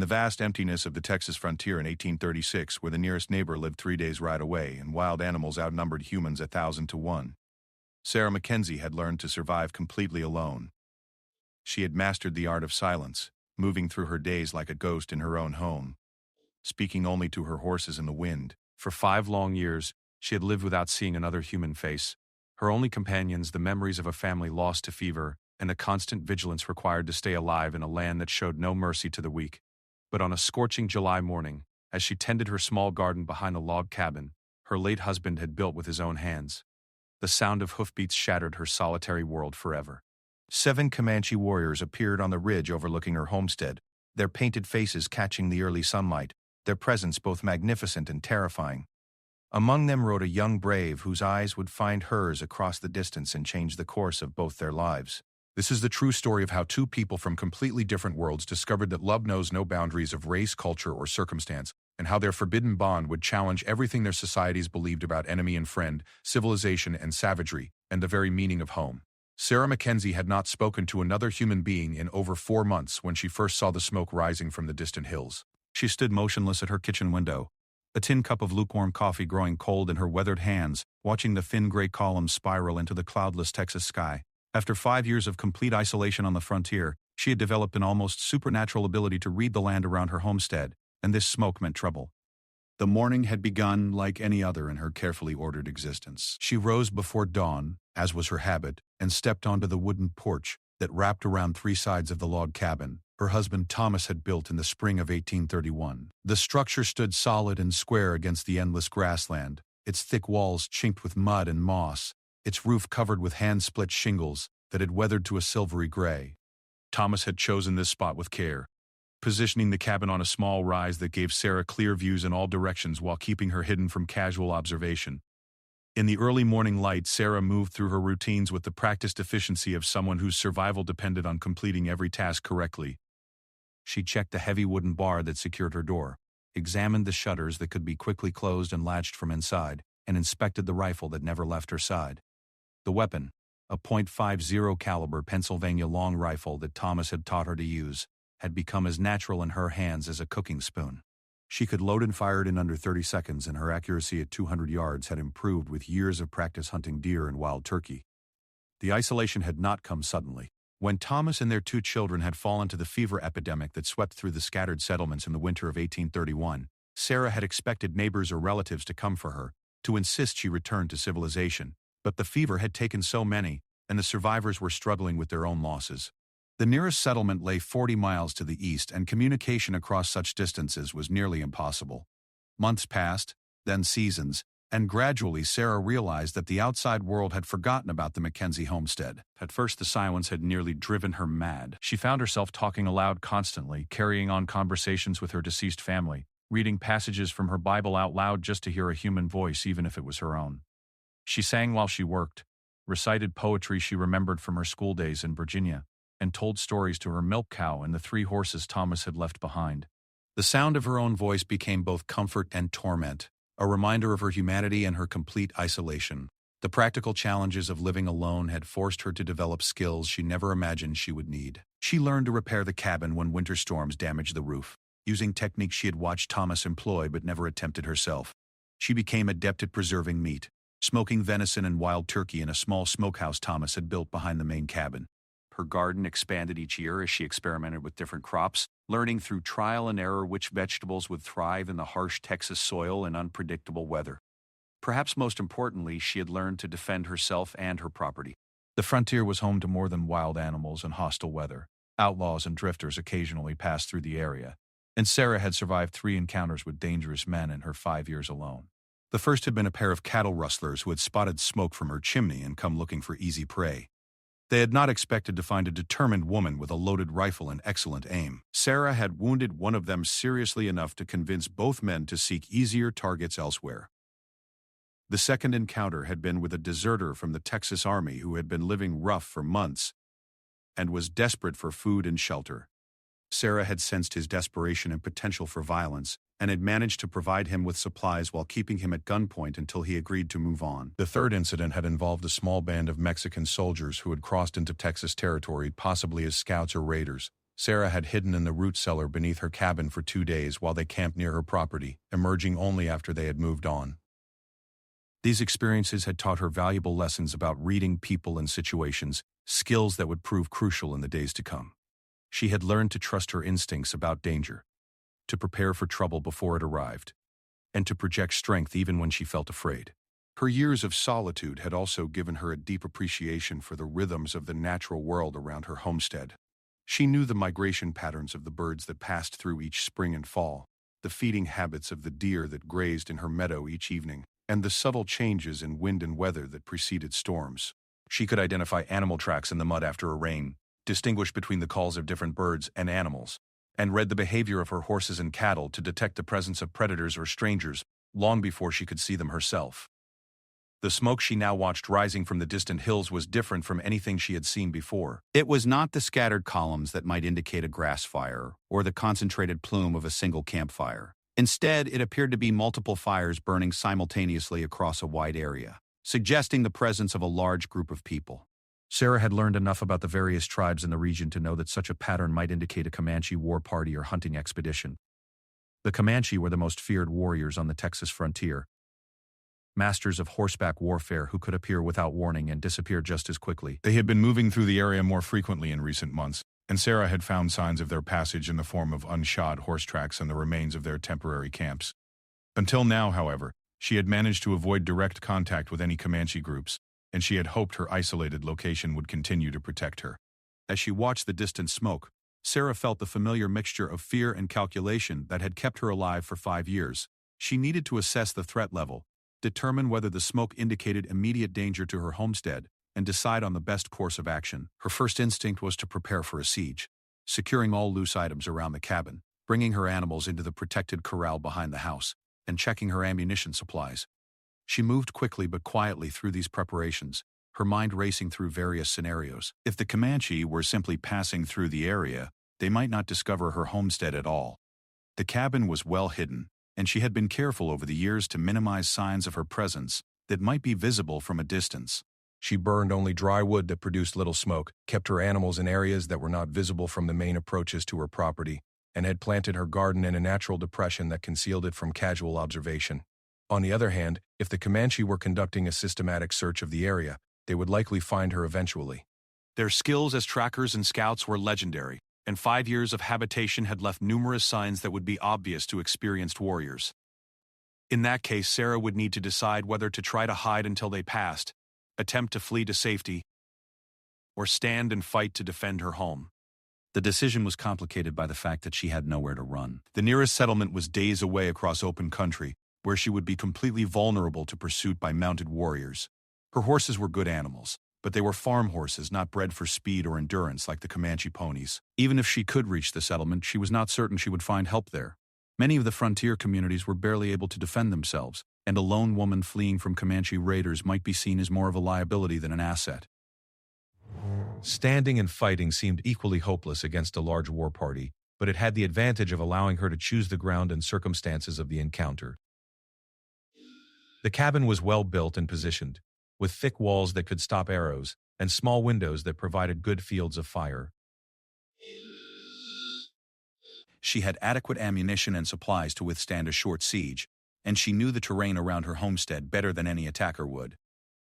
the vast emptiness of the Texas frontier in 1836, where the nearest neighbor lived 3 days' ride away and wild animals outnumbered humans 1,000 to 1, Sarah Mackenzie had learned to survive completely alone. She had mastered the art of silence, moving through her days like a ghost in her own home, speaking only to her horses and the wind. For 5 long years, she had lived without seeing another human face. Her only companions, the memories of a family lost to fever, and the constant vigilance required to stay alive in a land that showed no mercy to the weak. But on a scorching July morning, as she tended her small garden behind the log cabin her late husband had built with his own hands, the sound of hoofbeats shattered her solitary world forever. 7 Comanche warriors appeared on the ridge overlooking her homestead, their painted faces catching the early sunlight, their presence both magnificent and terrifying. Among them rode a young brave whose eyes would find hers across the distance and change the course of both their lives. This is the true story of how 2 people from completely different worlds discovered that love knows no boundaries of race, culture, or circumstance, and how their forbidden bond would challenge everything their societies believed about enemy and friend, civilization and savagery, and the very meaning of home. Sarah Mackenzie had not spoken to another human being in over 4 months when she first saw the smoke rising from the distant hills. She stood motionless at her kitchen window, a tin cup of lukewarm coffee growing cold in her weathered hands, watching the thin gray columns spiral into the cloudless Texas sky. After 5 years of complete isolation on the frontier, she had developed an almost supernatural ability to read the land around her homestead, and this smoke meant trouble. The morning had begun like any other in her carefully ordered existence. She rose before dawn, as was her habit, and stepped onto the wooden porch that wrapped around 3 sides of the log cabin her husband Thomas had built in the spring of 1831. The structure stood solid and square against the endless grassland, its thick walls chinked with mud and moss, its roof covered with hand-split shingles that had weathered to a silvery gray. Thomas had chosen this spot with care, positioning the cabin on a small rise that gave Sarah clear views in all directions while keeping her hidden from casual observation. In the early morning light, Sarah moved through her routines with the practiced efficiency of someone whose survival depended on completing every task correctly. She checked the heavy wooden bar that secured her door, examined the shutters that could be quickly closed and latched from inside, and inspected the rifle that never left her side. The weapon, a .50 caliber Pennsylvania long rifle that Thomas had taught her to use, had become as natural in her hands as a cooking spoon. She could load and fire it in under 30 seconds, and her accuracy at 200 yards had improved with years of practice hunting deer and wild turkey. The isolation had not come suddenly. When Thomas and their 2 children had fallen to the fever epidemic that swept through the scattered settlements in the winter of 1831, Sarah had expected neighbors or relatives to come for her, to insist she return to civilization. But the fever had taken so many, and the survivors were struggling with their own losses. The nearest settlement lay 40 miles to the east, and communication across such distances was nearly impossible. Months passed, then seasons, and gradually Sarah realized that the outside world had forgotten about the Mackenzie homestead. At first the silence had nearly driven her mad. She found herself talking aloud constantly, carrying on conversations with her deceased family, reading passages from her Bible out loud just to hear a human voice, even if it was her own. She sang while she worked, recited poetry she remembered from her school days in Virginia, and told stories to her milk cow and the 3 horses Thomas had left behind. The sound of her own voice became both comfort and torment, a reminder of her humanity and her complete isolation. The practical challenges of living alone had forced her to develop skills she never imagined she would need. She learned to repair the cabin when winter storms damaged the roof, using techniques she had watched Thomas employ but never attempted herself. She became adept at preserving meat, smoking venison and wild turkey in a small smokehouse Thomas had built behind the main cabin. Her garden expanded each year as she experimented with different crops, learning through trial and error which vegetables would thrive in the harsh Texas soil and unpredictable weather. Perhaps most importantly, she had learned to defend herself and her property. The frontier was home to more than wild animals and hostile weather. Outlaws and drifters occasionally passed through the area, and Sarah had survived 3 encounters with dangerous men in her 5 years alone. The first had been a pair of cattle rustlers who had spotted smoke from her chimney and come looking for easy prey. They had not expected to find a determined woman with a loaded rifle and excellent aim. Sarah had wounded one of them seriously enough to convince both men to seek easier targets elsewhere. The second encounter had been with a deserter from the Texas Army who had been living rough for months and was desperate for food and shelter. Sarah had sensed his desperation and potential for violence, and had managed to provide him with supplies while keeping him at gunpoint until he agreed to move on. The third incident had involved a small band of Mexican soldiers who had crossed into Texas territory, possibly as scouts or raiders. Sarah had hidden in the root cellar beneath her cabin for 2 days while they camped near her property, emerging only after they had moved on. These experiences had taught her valuable lessons about reading people and situations, skills that would prove crucial in the days to come. She had learned to trust her instincts about danger, to prepare for trouble before it arrived, and to project strength even when she felt afraid. Her years of solitude had also given her a deep appreciation for the rhythms of the natural world around her homestead. She knew the migration patterns of the birds that passed through each spring and fall, the feeding habits of the deer that grazed in her meadow each evening, and the subtle changes in wind and weather that preceded storms. She could identify animal tracks in the mud after a rain, distinguish between the calls of different birds and animals, and read the behavior of her horses and cattle to detect the presence of predators or strangers long before she could see them herself. The smoke she now watched rising from the distant hills was different from anything she had seen before. It was not the scattered columns that might indicate a grass fire or the concentrated plume of a single campfire. Instead, it appeared to be multiple fires burning simultaneously across a wide area, suggesting the presence of a large group of people. Sarah had learned enough about the various tribes in the region to know that such a pattern might indicate a Comanche war party or hunting expedition. The Comanche were the most feared warriors on the Texas frontier, masters of horseback warfare who could appear without warning and disappear just as quickly. They had been moving through the area more frequently in recent months, and Sarah had found signs of their passage in the form of unshod horse tracks and the remains of their temporary camps. Until now, however, she had managed to avoid direct contact with any Comanche groups, and she had hoped her isolated location would continue to protect her. As she watched the distant smoke, Sarah felt the familiar mixture of fear and calculation that had kept her alive for 5 years. She needed to assess the threat level, determine whether the smoke indicated immediate danger to her homestead, and decide on the best course of action. Her first instinct was to prepare for a siege, securing all loose items around the cabin, bringing her animals into the protected corral behind the house, and checking her ammunition supplies. She moved quickly but quietly through these preparations, her mind racing through various scenarios. If the Comanche were simply passing through the area, they might not discover her homestead at all. The cabin was well hidden, and she had been careful over the years to minimize signs of her presence that might be visible from a distance. She burned only dry wood that produced little smoke, kept her animals in areas that were not visible from the main approaches to her property, and had planted her garden in a natural depression that concealed it from casual observation. On the other hand, if the Comanche were conducting a systematic search of the area, they would likely find her eventually. Their skills as trackers and scouts were legendary, and 5 years of habitation had left numerous signs that would be obvious to experienced warriors. In that case, Sarah would need to decide whether to try to hide until they passed, attempt to flee to safety, or stand and fight to defend her home. The decision was complicated by the fact that she had nowhere to run. The nearest settlement was days away across open country, where she would be completely vulnerable to pursuit by mounted warriors. Her horses were good animals, but they were farm horses not bred for speed or endurance like the Comanche ponies. Even if she could reach the settlement, she was not certain she would find help there. Many of the frontier communities were barely able to defend themselves, and a lone woman fleeing from Comanche raiders might be seen as more of a liability than an asset. Standing and fighting seemed equally hopeless against a large war party, but it had the advantage of allowing her to choose the ground and circumstances of the encounter. The cabin was well built and positioned, with thick walls that could stop arrows, and small windows that provided good fields of fire. She had adequate ammunition and supplies to withstand a short siege, and she knew the terrain around her homestead better than any attacker would.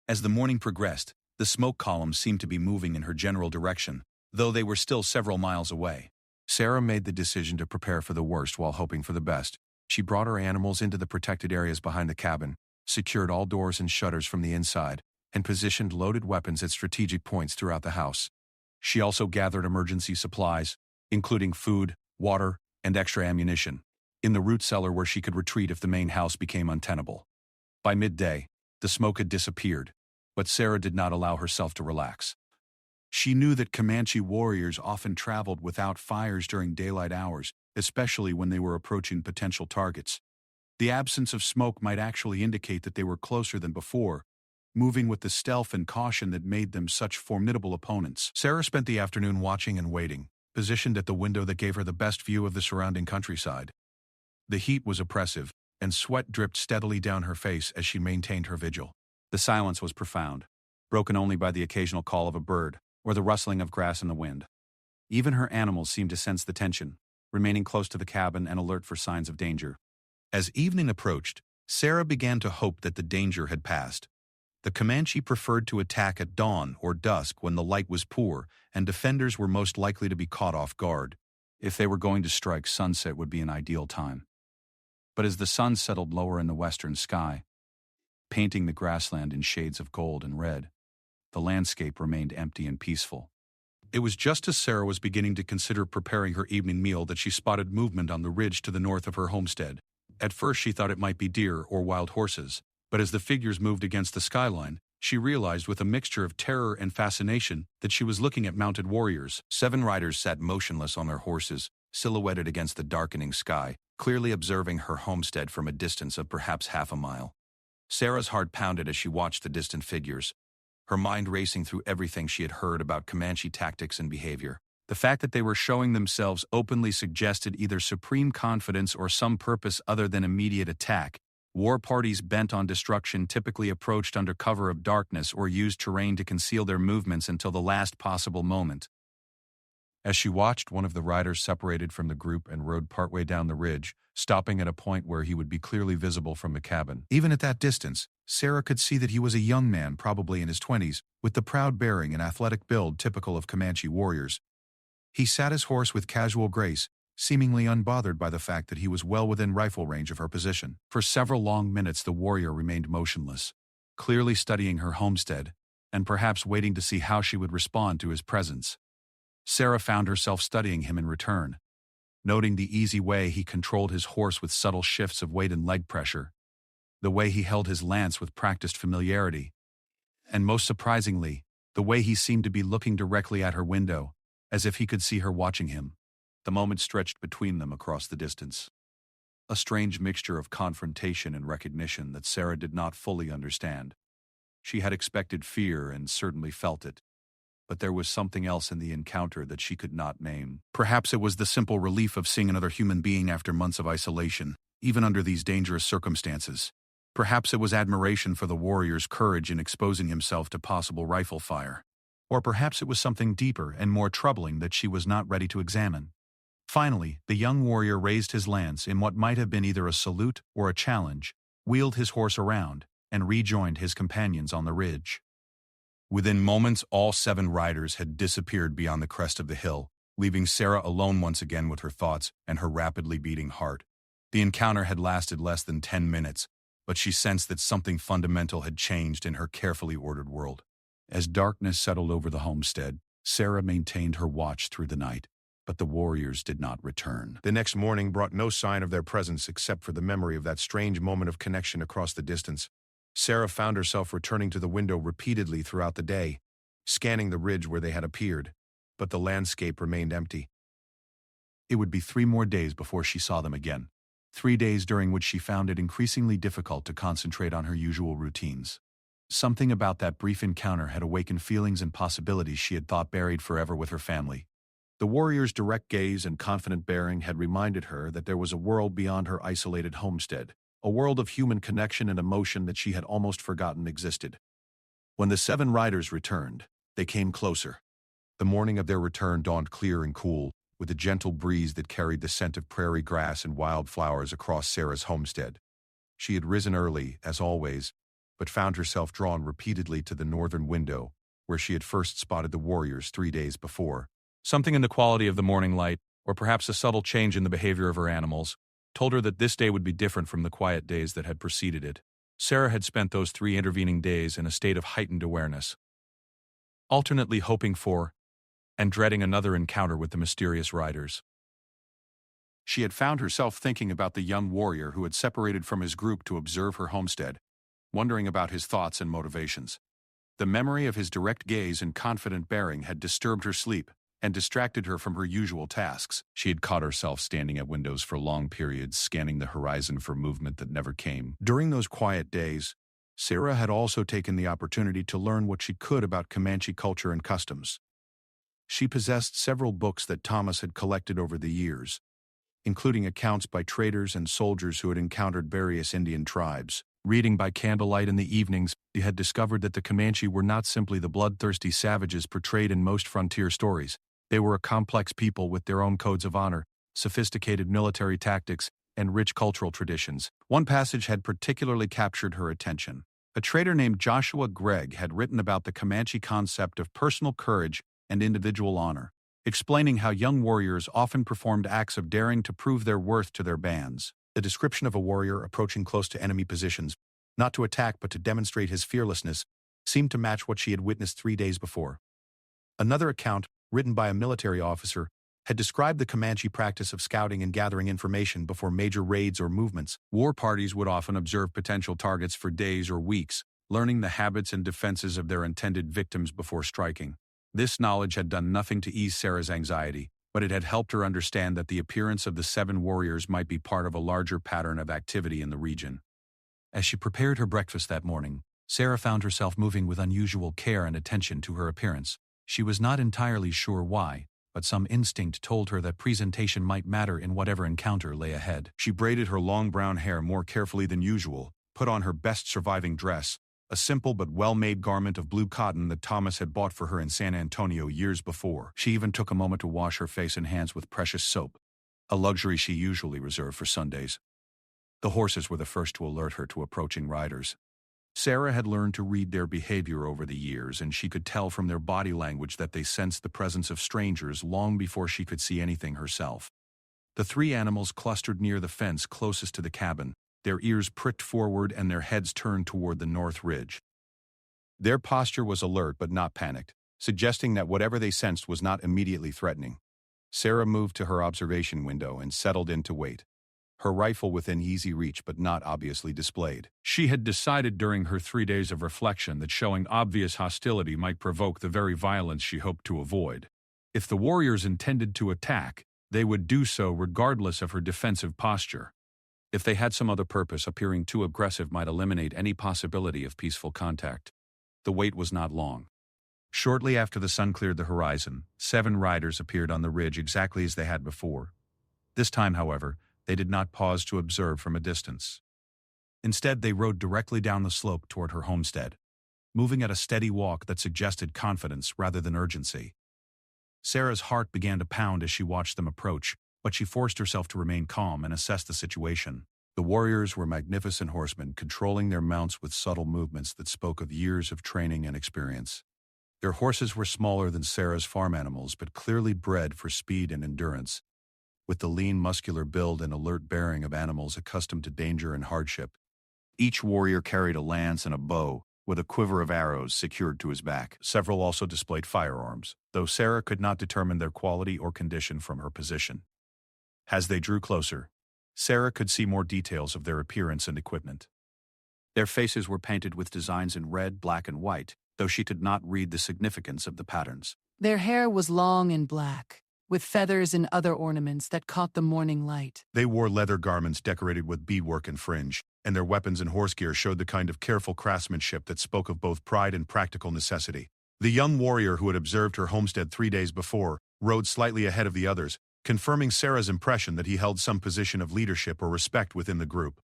As the morning progressed, the smoke columns seemed to be moving in her general direction, though they were still several miles away. Sarah made the decision to prepare for the worst while hoping for the best. She brought her animals into the protected areas behind the cabin, secured all doors and shutters from the inside, and positioned loaded weapons at strategic points throughout the house. She also gathered emergency supplies, including food, water, and extra ammunition, in the root cellar where she could retreat if the main house became untenable. By midday, the smoke had disappeared, but Sarah did not allow herself to relax. She knew that Comanche warriors often traveled without fires during daylight hours, especially when they were approaching potential targets. The absence of smoke might actually indicate that they were closer than before, moving with the stealth and caution that made them such formidable opponents. Sarah spent the afternoon watching and waiting, positioned at the window that gave her the best view of the surrounding countryside. The heat was oppressive, and sweat dripped steadily down her face as she maintained her vigil. The silence was profound, broken only by the occasional call of a bird or the rustling of grass in the wind. Even her animals seemed to sense the tension, remaining close to the cabin and alert for signs of danger. As evening approached, Sarah began to hope that the danger had passed. The Comanche preferred to attack at dawn or dusk when the light was poor and defenders were most likely to be caught off guard. If they were going to strike, sunset would be an ideal time. But as the sun settled lower in the western sky, painting the grassland in shades of gold and red, the landscape remained empty and peaceful. It was just as Sarah was beginning to consider preparing her evening meal that she spotted movement on the ridge to the north of her homestead. At first she thought it might be deer or wild horses, but as the figures moved against the skyline, she realized with a mixture of terror and fascination that she was looking at mounted warriors. 7 riders sat motionless on their horses, silhouetted against the darkening sky, clearly observing her homestead from a distance of perhaps half a mile. Sarah's heart pounded as she watched the distant figures, her mind racing through everything she had heard about Comanche tactics and behavior. The fact that they were showing themselves openly suggested either supreme confidence or some purpose other than immediate attack. War parties bent on destruction typically approached under cover of darkness or used terrain to conceal their movements until the last possible moment. As she watched, one of the riders separated from the group and rode partway down the ridge, stopping at a point where he would be clearly visible from the cabin. Even at that distance, Sarah could see that he was a young man, probably in his 20s, with the proud bearing and athletic build typical of Comanche warriors. He sat his horse with casual grace, seemingly unbothered by the fact that he was well within rifle range of her position. For several long minutes the warrior remained motionless, clearly studying her homestead, and perhaps waiting to see how she would respond to his presence. Sarah found herself studying him in return, noting the easy way he controlled his horse with subtle shifts of weight and leg pressure, the way he held his lance with practiced familiarity, and most surprisingly, the way he seemed to be looking directly at her window, as if he could see her watching him. The moment stretched between them across the distance. A strange mixture of confrontation and recognition that Sarah did not fully understand. She had expected fear and certainly felt it, but there was something else in the encounter that she could not name. Perhaps it was the simple relief of seeing another human being after months of isolation, even under these dangerous circumstances. Perhaps it was admiration for the warrior's courage in exposing himself to possible rifle fire. Or perhaps it was something deeper and more troubling that she was not ready to examine. Finally, the young warrior raised his lance in what might have been either a salute or a challenge, wheeled his horse around, and rejoined his companions on the ridge. Within moments, all 7 riders had disappeared beyond the crest of the hill, leaving Sarah alone once again with her thoughts and her rapidly beating heart. The encounter had lasted less than 10 minutes, but she sensed that something fundamental had changed in her carefully ordered world. As darkness settled over the homestead, Sarah maintained her watch through the night, but the warriors did not return. The next morning brought no sign of their presence except for the memory of that strange moment of connection across the distance. Sarah found herself returning to the window repeatedly throughout the day, scanning the ridge where they had appeared, but the landscape remained empty. It would be 3 more days before she saw them again, 3 days during which she found it increasingly difficult to concentrate on her usual routines. Something about that brief encounter had awakened feelings and possibilities she had thought buried forever with her family. The warrior's direct gaze and confident bearing had reminded her that there was a world beyond her isolated homestead, a world of human connection and emotion that she had almost forgotten existed. When the 7 riders returned, they came closer. The morning of their return dawned clear and cool, with a gentle breeze that carried the scent of prairie grass and wildflowers across Sarah's homestead. She had risen early, as always, but found herself drawn repeatedly to the northern window, where she had first spotted the warriors 3 days before. Something in the quality of the morning light, or perhaps a subtle change in the behavior of her animals, told her that this day would be different from the quiet days that had preceded it. Sarah had spent those 3 intervening days in a state of heightened awareness, alternately hoping for and dreading another encounter with the mysterious riders. She had found herself thinking about the young warrior who had separated from his group to observe her homestead, wondering about his thoughts and motivations. The memory of his direct gaze and confident bearing had disturbed her sleep and distracted her from her usual tasks. She had caught herself standing at windows for long periods, scanning the horizon for movement that never came. During those quiet days, Sarah had also taken the opportunity to learn what she could about Comanche culture and customs. She possessed several books that Thomas had collected over the years, including accounts by traders and soldiers who had encountered various Indian tribes. Reading by candlelight in the evenings, she had discovered that the Comanche were not simply the bloodthirsty savages portrayed in most frontier stories. They were a complex people with their own codes of honor, sophisticated military tactics, and rich cultural traditions. One passage had particularly captured her attention. A trader named Joshua Gregg had written about the Comanche concept of personal courage and individual honor, explaining how young warriors often performed acts of daring to prove their worth to their bands. The description of a warrior approaching close to enemy positions, not to attack but to demonstrate his fearlessness, seemed to match what she had witnessed 3 days before. Another account, written by a military officer, had described the Comanche practice of scouting and gathering information before major raids or movements. War parties would often observe potential targets for days or weeks, learning the habits and defenses of their intended victims before striking. This knowledge had done nothing to ease Sarah's anxiety, but it had helped her understand that the appearance of the 7 warriors might be part of a larger pattern of activity in the region. As she prepared her breakfast that morning, Sarah found herself moving with unusual care and attention to her appearance. She was not entirely sure why, but some instinct told her that presentation might matter in whatever encounter lay ahead. She braided her long brown hair more carefully than usual, put on her best surviving dress, a simple but well-made garment of blue cotton that Thomas had bought for her in San Antonio years before. She even took a moment to wash her face and hands with precious soap, a luxury she usually reserved for Sundays. The horses were the first to alert her to approaching riders. Sarah had learned to read their behavior over the years, and she could tell from their body language that they sensed the presence of strangers long before she could see anything herself. The 3 animals clustered near the fence closest to the cabin, their ears pricked forward and their heads turned toward the north ridge. Their posture was alert but not panicked, suggesting that whatever they sensed was not immediately threatening. Sarah moved to her observation window and settled in to wait, her rifle within easy reach but not obviously displayed. She had decided during her 3 days of reflection that showing obvious hostility might provoke the very violence she hoped to avoid. If the warriors intended to attack, they would do so regardless of her defensive posture. If they had some other purpose, appearing too aggressive might eliminate any possibility of peaceful contact. The wait was not long. Shortly after the sun cleared the horizon, 7 riders appeared on the ridge exactly as they had before. This time, however, they did not pause to observe from a distance. Instead, they rode directly down the slope toward her homestead, moving at a steady walk that suggested confidence rather than urgency. Sarah's heart began to pound as she watched them approach, but she forced herself to remain calm and assess the situation. The warriors were magnificent horsemen, controlling their mounts with subtle movements that spoke of years of training and experience. Their horses were smaller than Sarah's farm animals, but clearly bred for speed and endurance, with the lean, muscular build and alert bearing of animals accustomed to danger and hardship. Each warrior carried a lance and a bow, with a quiver of arrows secured to his back. Several also displayed firearms, though Sarah could not determine their quality or condition from her position. As they drew closer, Sarah could see more details of their appearance and equipment. Their faces were painted with designs in red, black, and white, though she could not read the significance of the patterns. Their hair was long and black, with feathers and other ornaments that caught the morning light. They wore leather garments decorated with beadwork and fringe, and their weapons and horse gear showed the kind of careful craftsmanship that spoke of both pride and practical necessity. The young warrior who had observed her homestead 3 days before rode slightly ahead of the others, confirming Sarah's impression that he held some position of leadership or respect within the group.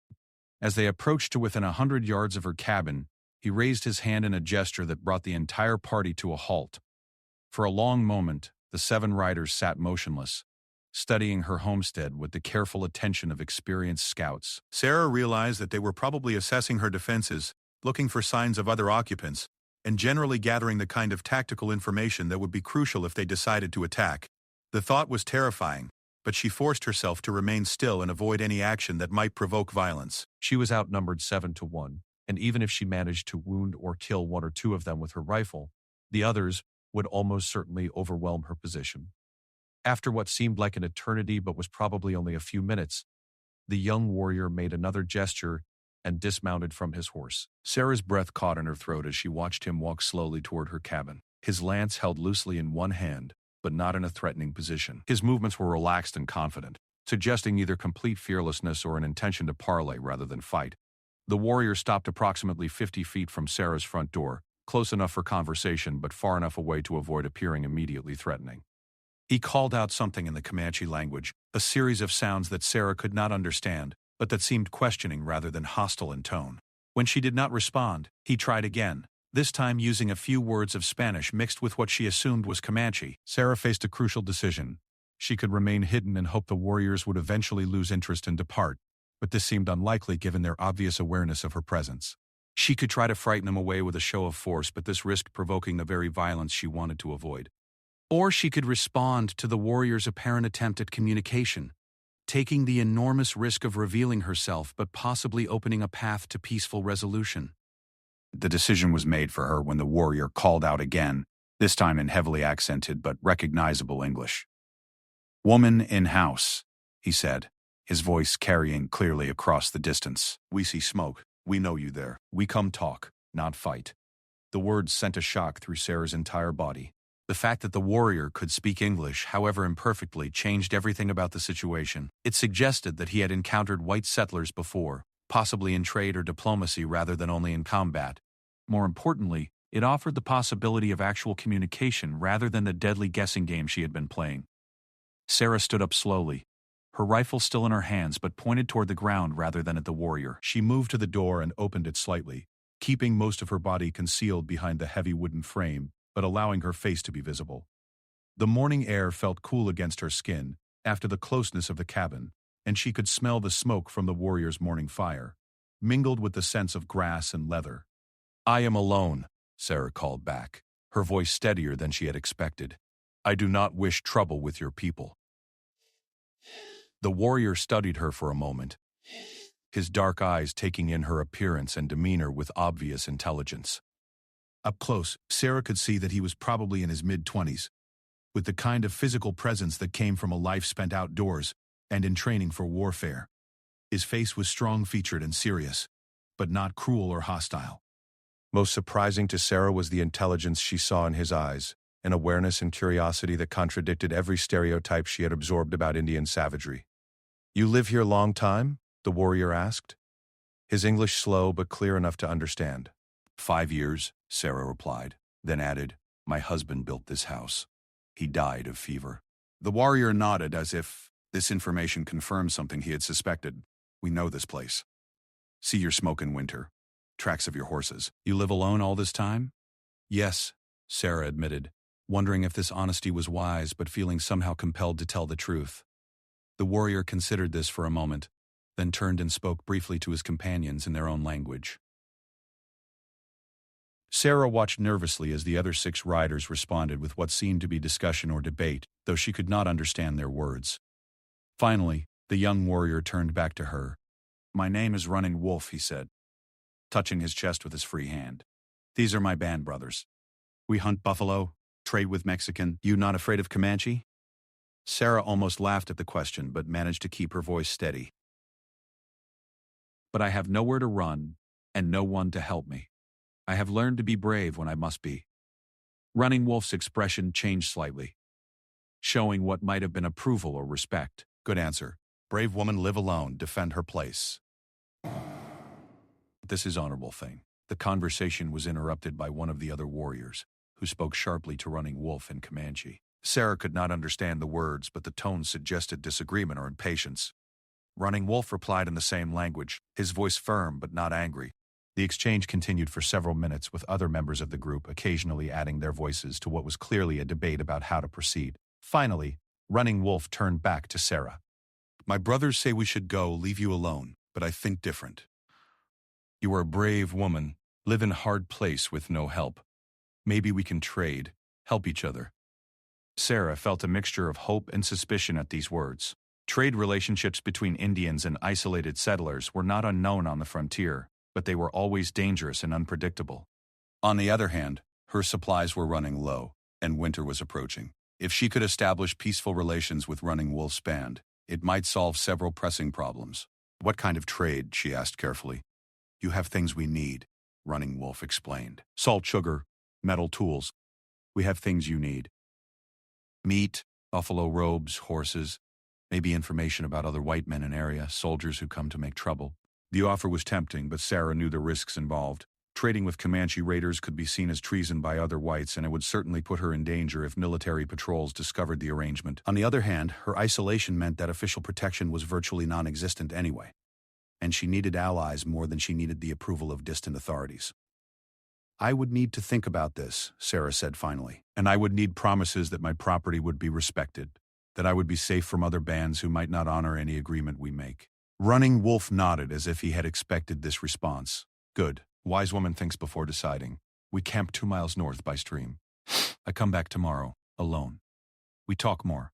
As they approached to within 100 yards of her cabin, he raised his hand in a gesture that brought the entire party to a halt. For a long moment, the 7 riders sat motionless, studying her homestead with the careful attention of experienced scouts. Sarah realized that they were probably assessing her defenses, looking for signs of other occupants, and generally gathering the kind of tactical information that would be crucial if they decided to attack. The thought was terrifying, but she forced herself to remain still and avoid any action that might provoke violence. She was outnumbered 7-1, and even if she managed to wound or kill 1 or 2 of them with her rifle, the others would almost certainly overwhelm her position. After what seemed like an eternity but was probably only a few minutes, the young warrior made another gesture and dismounted from his horse. Sarah's breath caught in her throat as she watched him walk slowly toward her cabin, his lance held loosely in one hand, but not in a threatening position. His movements were relaxed and confident, suggesting either complete fearlessness or an intention to parley rather than fight. The warrior stopped approximately 50 feet from Sarah's front door, close enough for conversation but far enough away to avoid appearing immediately threatening. He called out something in the Comanche language, a series of sounds that Sarah could not understand, but that seemed questioning rather than hostile in tone. When she did not respond, he tried again, this time using a few words of Spanish mixed with what she assumed was Comanche. Sarah faced a crucial decision. She could remain hidden and hope the warriors would eventually lose interest and depart, but this seemed unlikely given their obvious awareness of her presence. She could try to frighten them away with a show of force, but this risked provoking the very violence she wanted to avoid. Or she could respond to the warriors' apparent attempt at communication, taking the enormous risk of revealing herself but possibly opening a path to peaceful resolution. The decision was made for her when the warrior called out again, this time in heavily accented but recognizable English. "Woman in house," he said, his voice carrying clearly across the distance. "We see smoke. We know you there. We come talk, not fight." The words sent a shock through Sarah's entire body. The fact that the warrior could speak English, however imperfectly, changed everything about the situation. It suggested that he had encountered white settlers before, possibly in trade or diplomacy rather than only in combat. More importantly, it offered the possibility of actual communication rather than the deadly guessing game she had been playing. Sarah stood up slowly, her rifle still in her hands but pointed toward the ground rather than at the warrior. She moved to the door and opened it slightly, keeping most of her body concealed behind the heavy wooden frame, but allowing her face to be visible. The morning air felt cool against her skin after the closeness of the cabin, and she could smell the smoke from the warrior's morning fire, mingled with the sense of grass and leather. "I am alone," Sarah called back, her voice steadier than she had expected. "I do not wish trouble with your people." The warrior studied her for a moment, his dark eyes taking in her appearance and demeanor with obvious intelligence. Up close, Sarah could see that he was probably in his mid-20s, with the kind of physical presence that came from a life spent outdoors and in training for warfare. His face was strong-featured and serious, but not cruel or hostile. Most surprising to Sarah was the intelligence she saw in his eyes, an awareness and curiosity that contradicted every stereotype she had absorbed about Indian savagery. "You live here long time?" the warrior asked, his English slow but clear enough to understand. 5 years, Sarah replied, then added, "My husband built this house. He died of fever." The warrior nodded as if this information confirmed something he had suspected. "We know this place. See your smoke in winter. Tracks of your horses. You live alone all this time?" "Yes," Sarah admitted, wondering if this honesty was wise but feeling somehow compelled to tell the truth. The warrior considered this for a moment, then turned and spoke briefly to his companions in their own language. Sarah watched nervously as the other 6 riders responded with what seemed to be discussion or debate, though she could not understand their words. Finally, the young warrior turned back to her. "My name is Running Wolf," he said, touching his chest with his free hand. "These are my band brothers. We hunt buffalo, trade with Mexican. You not afraid of Comanche?" Sarah almost laughed at the question but managed to keep her voice steady. "But I have nowhere to run and no one to help me. I have learned to be brave when I must be." Running Wolf's expression changed slightly, showing what might have been approval or respect. "Good answer. Brave woman live alone, defend her place. This is honorable thing." The conversation was interrupted by one of the other warriors, who spoke sharply to Running Wolf in Comanche. Sarah could not understand the words, but the tone suggested disagreement or impatience. Running Wolf replied in the same language, his voice firm but not angry. The exchange continued for several minutes, with other members of the group occasionally adding their voices to what was clearly a debate about how to proceed. Finally, Running Wolf turned back to Sarah. "My brothers say we should go, leave you alone, but I think different. You are a brave woman, live in a hard place with no help. Maybe we can trade, help each other." Sarah felt a mixture of hope and suspicion at these words. Trade relationships between Indians and isolated settlers were not unknown on the frontier, but they were always dangerous and unpredictable. On the other hand, her supplies were running low, and winter was approaching. If she could establish peaceful relations with Running Wolf's band, it might solve several pressing problems. "What kind of trade?" she asked carefully. "You have things we need," Running Wolf explained. "Salt, sugar, metal tools. We have things you need. Meat, buffalo robes, horses, maybe information about other white men in area, soldiers who come to make trouble." The offer was tempting, but Sarah knew the risks involved. Trading with Comanche raiders could be seen as treason by other whites, and it would certainly put her in danger if military patrols discovered the arrangement. On the other hand, her isolation meant that official protection was virtually non-existent anyway, and she needed allies more than she needed the approval of distant authorities. I would need to think about this, Sarah said finally. And I would need promises that my property would be respected, that I would be safe from other bands who might not honor any agreement we make. Running Wolf nodded as if he had expected this response. Good. Wise woman thinks before deciding. We camp 2 miles north by stream. I come back tomorrow, alone. We talk more.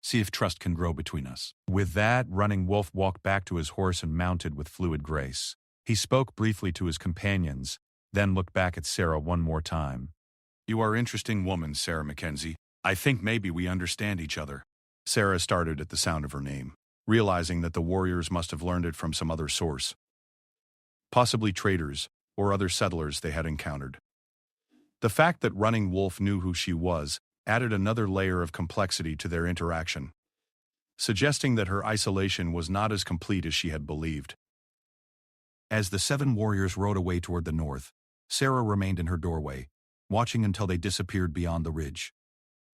See if trust can grow between us. With that, Running Wolf walked back to his horse and mounted with fluid grace. He spoke briefly to his companions, then looked back at Sarah one more time. You are an interesting woman, Sarah Mackenzie. I think maybe we understand each other. Sarah started at the sound of her name, realizing that the warriors must have learned it from some other source. Possibly traders, or other settlers they had encountered. The fact that Running Wolf knew who she was added another layer of complexity to their interaction, suggesting that her isolation was not as complete as she had believed. As the 7 warriors rode away toward the north, Sarah remained in her doorway, watching until they disappeared beyond the ridge.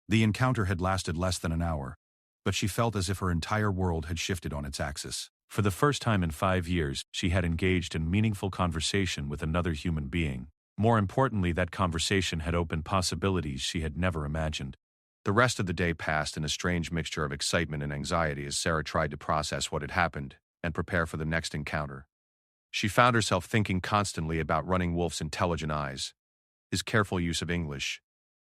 The encounter had lasted less than an hour, but she felt as if her entire world had shifted on its axis. For the first time in 5 years, she had engaged in meaningful conversation with another human being. More importantly, that conversation had opened possibilities she had never imagined. The rest of the day passed in a strange mixture of excitement and anxiety as Sarah tried to process what had happened and prepare for the next encounter. She found herself thinking constantly about Running Wolf's intelligent eyes, his careful use of English,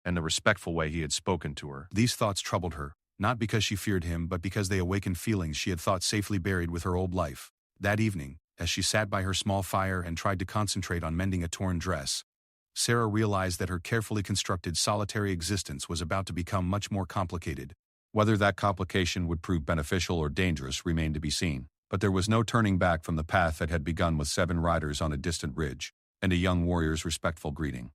and the respectful way he had spoken to her. These thoughts troubled her, not because she feared him, but because they awakened feelings she had thought safely buried with her old life. That evening, as she sat by her small fire and tried to concentrate on mending a torn dress, Sarah realized that her carefully constructed solitary existence was about to become much more complicated. Whether that complication would prove beneficial or dangerous remained to be seen. But there was no turning back from the path that had begun with 7 riders on a distant ridge, and a young warrior's respectful greeting.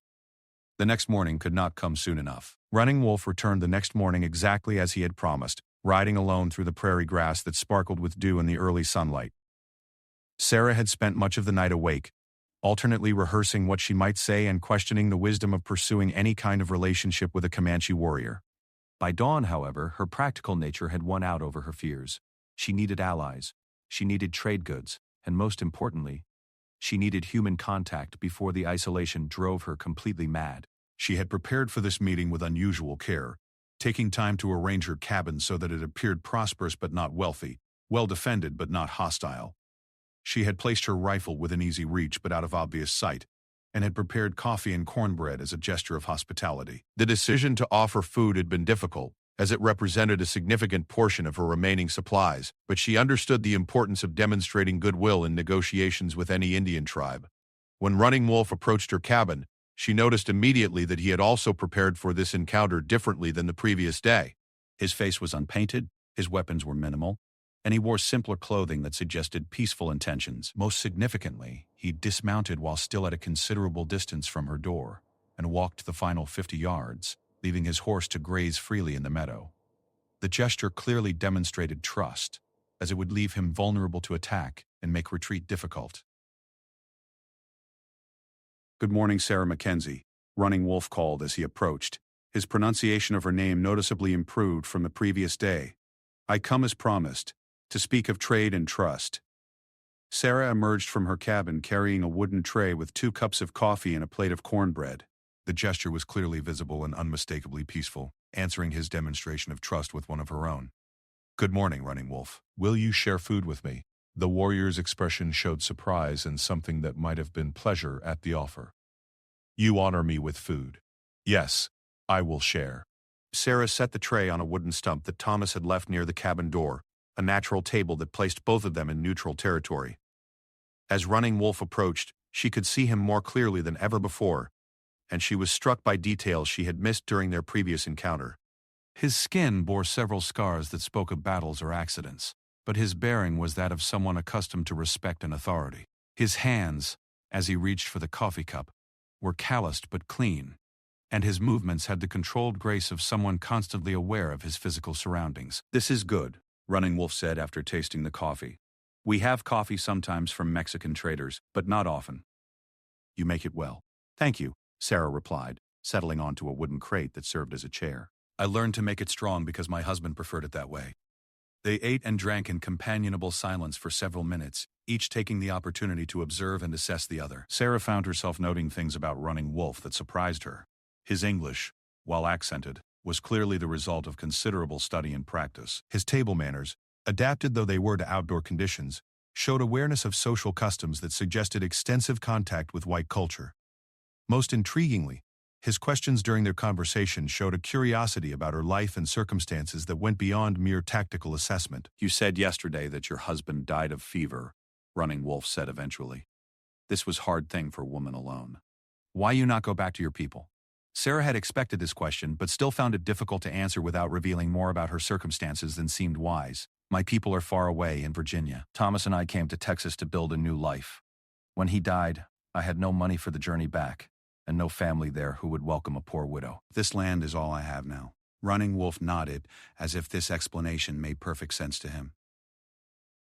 The next morning could not come soon enough. Running Wolf returned the next morning exactly as he had promised, riding alone through the prairie grass that sparkled with dew in the early sunlight. Sarah had spent much of the night awake, alternately rehearsing what she might say and questioning the wisdom of pursuing any kind of relationship with a Comanche warrior. By dawn, however, her practical nature had won out over her fears. She needed allies. She needed trade goods, and most importantly, she needed human contact before the isolation drove her completely mad. She had prepared for this meeting with unusual care, taking time to arrange her cabin so that it appeared prosperous but not wealthy, well defended but not hostile. She had placed her rifle within easy reach but out of obvious sight, and had prepared coffee and cornbread as a gesture of hospitality. The decision to offer food had been difficult, as it represented a significant portion of her remaining supplies, but she understood the importance of demonstrating goodwill in negotiations with any Indian tribe. When Running Wolf approached her cabin, she noticed immediately that he had also prepared for this encounter differently than the previous day. His face was unpainted, his weapons were minimal, and he wore simpler clothing that suggested peaceful intentions. Most significantly, he dismounted while still at a considerable distance from her door, and walked the final 50 yards, leaving his horse to graze freely in the meadow. The gesture clearly demonstrated trust, as it would leave him vulnerable to attack and make retreat difficult. Good morning, Sarah Mackenzie, Running Wolf called as he approached. His pronunciation of her name noticeably improved from the previous day. I come as promised, to speak of trade and trust. Sarah emerged from her cabin carrying a wooden tray with 2 cups of coffee and a plate of cornbread. The gesture was clearly visible and unmistakably peaceful, answering his demonstration of trust with one of her own. Good morning, Running Wolf. Will you share food with me? The warrior's expression showed surprise and something that might have been pleasure at the offer. You honor me with food. Yes, I will share. Sarah set the tray on a wooden stump that Thomas had left near the cabin door, a natural table that placed both of them in neutral territory. As Running Wolf approached, she could see him more clearly than ever before, and she was struck by details she had missed during their previous encounter. His skin bore several scars that spoke of battles or accidents, but his bearing was that of someone accustomed to respect and authority. His hands, as he reached for the coffee cup, were calloused but clean, and his movements had the controlled grace of someone constantly aware of his physical surroundings. This is good, Running Wolf said after tasting the coffee. We have coffee sometimes from Mexican traders, but not often. You make it well. Thank you, Sarah replied, settling onto a wooden crate that served as a chair. I learned to make it strong because my husband preferred it that way. They ate and drank in companionable silence for several minutes, each taking the opportunity to observe and assess the other. Sarah found herself noting things about Running Wolf that surprised her. His English, while accented, was clearly the result of considerable study and practice. His table manners, adapted though they were to outdoor conditions, showed awareness of social customs that suggested extensive contact with white culture. Most intriguingly, his questions during their conversation showed a curiosity about her life and circumstances that went beyond mere tactical assessment. "You said yesterday that your husband died of fever," Running Wolf said eventually. "This was hard thing for a woman alone. Why you not go back to your people?" Sarah had expected this question, but still found it difficult to answer without revealing more about her circumstances than seemed wise. "My people are far away in Virginia. Thomas and I came to Texas to build a new life. When he died, I had no money for the journey back, and no family there who would welcome a poor widow. This land is all I have now." Running Wolf nodded, as if this explanation made perfect sense to him.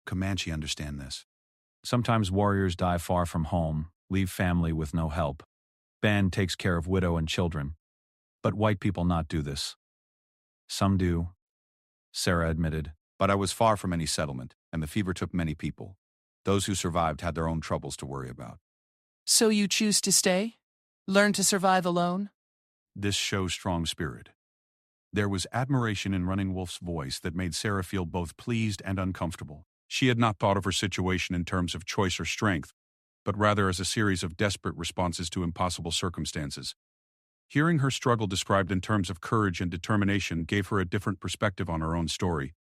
"Comanche understand this. Sometimes warriors die far from home, leave family with no help. Band takes care of widow and children. But white people not do this." "Some do," Sarah admitted. "But I was far from any settlement, and the fever took many people. Those who survived had their own troubles to worry about." So you choose to stay? Learn to survive alone? This shows strong spirit. There was admiration in Running Wolf's voice that made Sarah feel both pleased and uncomfortable. She had not thought of her situation in terms of choice or strength, but rather as a series of desperate responses to impossible circumstances. Hearing her struggle described in terms of courage and determination gave her a different perspective on her own story.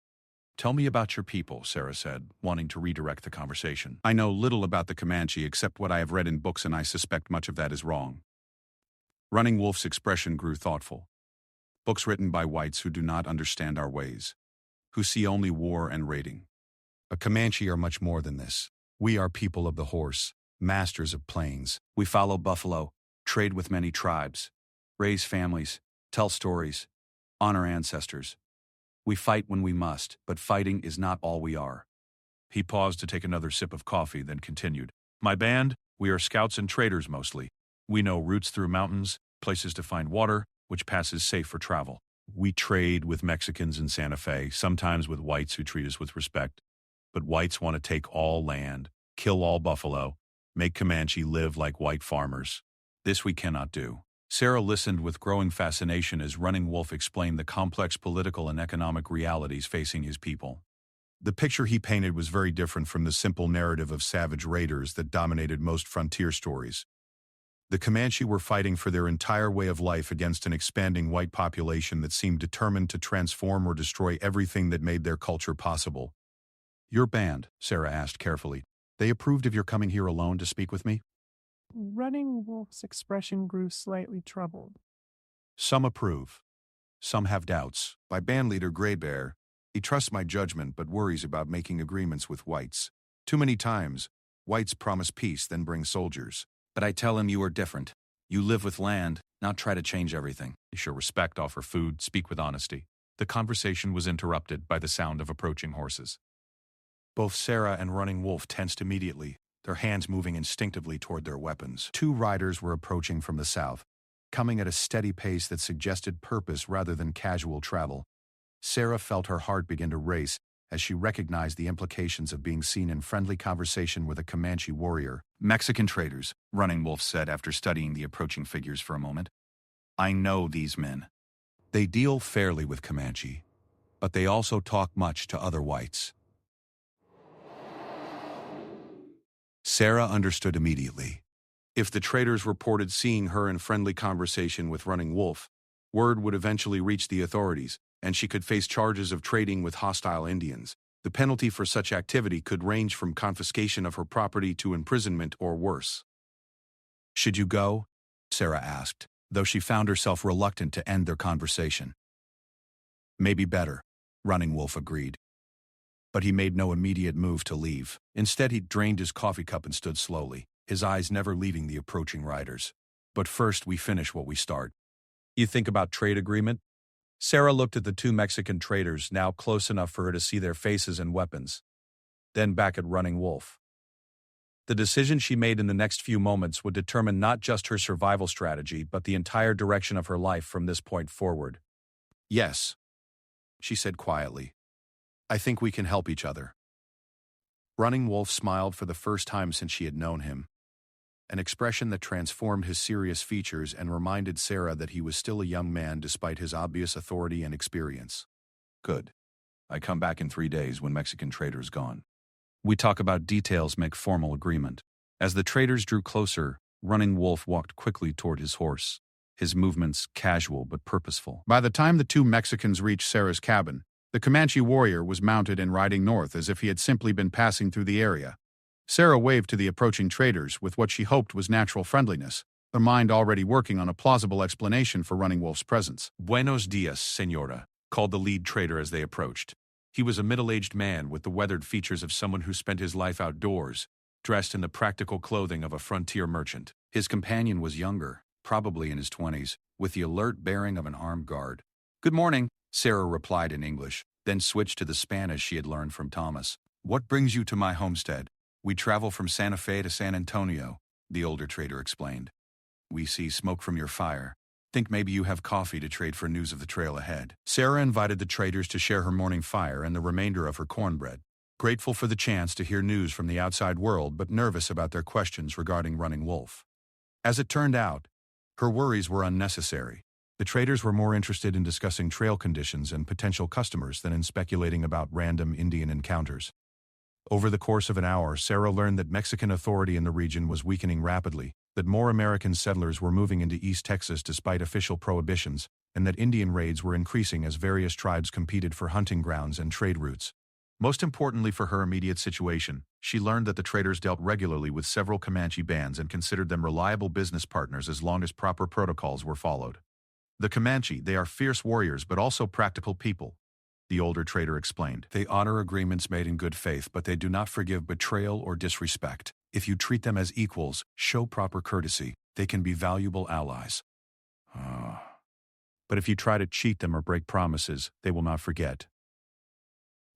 "Tell me about your people," Sarah said, wanting to redirect the conversation. "I know little about the Comanche except what I have read in books, and I suspect much of that is wrong." Running Wolf's expression grew thoughtful. "Books written by whites who do not understand our ways, who see only war and raiding. A Comanche are much more than this. We are people of the horse, masters of plains. We follow buffalo, trade with many tribes, raise families, tell stories, honor ancestors. We fight when we must, but fighting is not all we are." He paused to take another sip of coffee, then continued. "My band, we are scouts and traders mostly. We know routes through mountains, places to find water, which passes safe for travel. We trade with Mexicans in Santa Fe, sometimes with whites who treat us with respect. But whites want to take all land, kill all buffalo, make Comanche live like white farmers. This we cannot do." Sarah listened with growing fascination as Running Wolf explained the complex political and economic realities facing his people. The picture he painted was very different from the simple narrative of savage raiders that dominated most frontier stories. The Comanche were fighting for their entire way of life against an expanding white population that seemed determined to transform or destroy everything that made their culture possible. "Your band," Sarah asked carefully, "they approved of your coming here alone to speak with me?" Running Wolf's expression grew slightly troubled. Some approve. Some have doubts. My band leader, Gray Bear, he trusts my judgment but worries about making agreements with whites. Too many times, whites promise peace then bring soldiers. But I tell him you are different. You live with land, not try to change everything. You show respect, offer food, speak with honesty. The conversation was interrupted by the sound of approaching horses. Both Sarah and Running Wolf tensed immediately, their hands moving instinctively toward their weapons. Two riders were approaching from the south, coming at a steady pace that suggested purpose rather than casual travel. Sarah felt her heart begin to race as she recognized the implications of being seen in friendly conversation with a Comanche warrior. "Mexican traders," Running Wolf said after studying the approaching figures for a moment. "I know these men. They deal fairly with Comanche, but they also talk much to other whites." Sarah understood immediately. If the traders reported seeing her in friendly conversation with Running Wolf, word would eventually reach the authorities, and she could face charges of trading with hostile Indians. The penalty for such activity could range from confiscation of her property to imprisonment or worse. "Should you go?" Sarah asked, though she found herself reluctant to end their conversation. "Maybe better," Running Wolf agreed. But he made no immediate move to leave. Instead, he drained his coffee cup and stood slowly, his eyes never leaving the approaching riders. "But first we finish what we start. You think about trade agreement?" Sarah looked at the two Mexican traders, now close enough for her to see their faces and weapons. Then back at Running Wolf. The decision she made in the next few moments would determine not just her survival strategy, but the entire direction of her life from this point forward. "Yes," she said quietly. I think we can help each other. Running Wolf smiled for the first time since she had known him, an expression that transformed his serious features and reminded Sarah that he was still a young man despite his obvious authority and experience. Good. I come back in 3 days when Mexican trader's gone. We talk about details, make formal agreement. As the traders drew closer, Running Wolf walked quickly toward his horse, his movements casual but purposeful. By the time the two Mexicans reached Sarah's cabin, the Comanche warrior was mounted and riding north as if he had simply been passing through the area. Sarah waved to the approaching traders with what she hoped was natural friendliness, her mind already working on a plausible explanation for Running Wolf's presence. Buenos dias, señora, called the lead trader as they approached. He was a middle-aged man with the weathered features of someone who spent his life outdoors, dressed in the practical clothing of a frontier merchant. His companion was younger, probably in his 20s, with the alert bearing of an armed guard. "Good morning," Sarah replied in English, then switched to the Spanish she had learned from Thomas. "What brings you to my homestead?" "We travel from Santa Fe to San Antonio," the older trader explained. "We see smoke from your fire. Think maybe you have coffee to trade for news of the trail ahead." Sarah invited the traders to share her morning fire and the remainder of her cornbread, grateful for the chance to hear news from the outside world but nervous about their questions regarding Running Wolf. As it turned out, her worries were unnecessary. The traders were more interested in discussing trail conditions and potential customers than in speculating about random Indian encounters. Over the course of an hour, Sarah learned that Mexican authority in the region was weakening rapidly, that more American settlers were moving into East Texas despite official prohibitions, and that Indian raids were increasing as various tribes competed for hunting grounds and trade routes. Most importantly for her immediate situation, she learned that the traders dealt regularly with several Comanche bands and considered them reliable business partners as long as proper protocols were followed. "The Comanche, they are fierce warriors but also practical people," the older trader explained. "They honor agreements made in good faith, but they do not forgive betrayal or disrespect. If you treat them as equals, show proper courtesy, they can be valuable allies. But if you try to cheat them or break promises, they will not forget."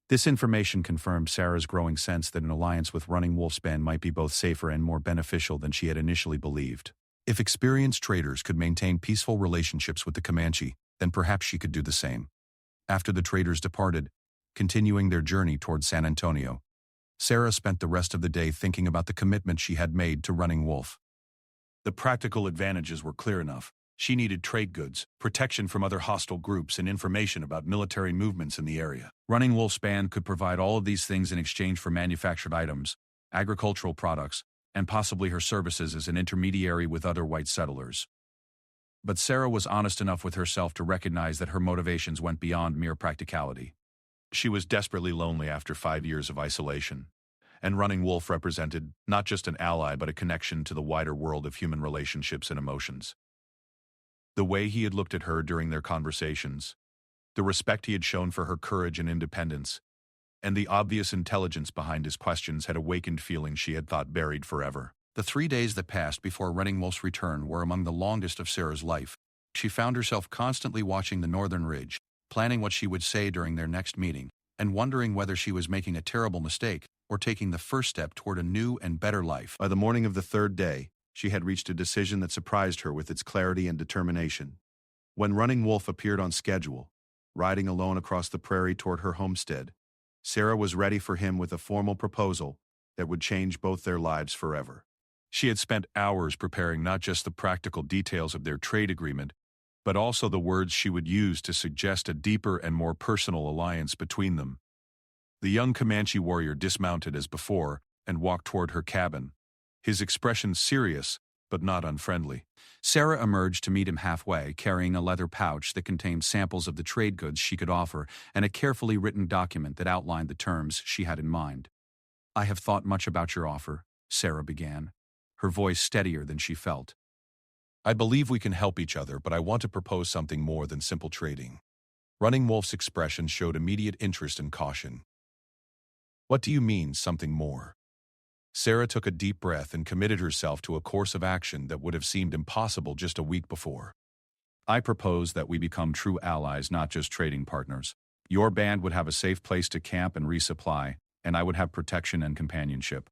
This information confirmed Sarah's growing sense that an alliance with Running Wolf's band might be both safer and more beneficial than she had initially believed. If experienced traders could maintain peaceful relationships with the Comanche, then perhaps she could do the same. After the traders departed, continuing their journey toward San Antonio, Sarah spent the rest of the day thinking about the commitment she had made to Running Wolf. The practical advantages were clear enough. She needed trade goods, protection from other hostile groups, and information about military movements in the area. Running Wolf's band could provide all of these things in exchange for manufactured items, agricultural products, and possibly her services as an intermediary with other white settlers. But Sarah was honest enough with herself to recognize that her motivations went beyond mere practicality. She was desperately lonely after 5 years of isolation, and Running Wolf represented not just an ally but a connection to the wider world of human relationships and emotions. The way he had looked at her during their conversations, the respect he had shown for her courage and independence, and the obvious intelligence behind his questions had awakened feelings she had thought buried forever. The 3 days that passed before Running Wolf's return were among the longest of Sarah's life. She found herself constantly watching the northern ridge, planning what she would say during their next meeting, and wondering whether she was making a terrible mistake or taking the first step toward a new and better life. By the morning of the third day, she had reached a decision that surprised her with its clarity and determination. When Running Wolf appeared on schedule, riding alone across the prairie toward her homestead, Sarah was ready for him with a formal proposal that would change both their lives forever. She had spent hours preparing not just the practical details of their trade agreement, but also the words she would use to suggest a deeper and more personal alliance between them. The young Comanche warrior dismounted as before and walked toward her cabin, his expression serious but not unfriendly. Sarah emerged to meet him halfway, carrying a leather pouch that contained samples of the trade goods she could offer and a carefully written document that outlined the terms she had in mind. "I have thought much about your offer," Sarah began, her voice steadier than she felt. "I believe we can help each other, but I want to propose something more than simple trading." Running Wolf's expression showed immediate interest and caution. "What do you mean, something more?" Sarah took a deep breath and committed herself to a course of action that would have seemed impossible just a week before. "I propose that we become true allies, not just trading partners. Your band would have a safe place to camp and resupply, and I would have protection and companionship.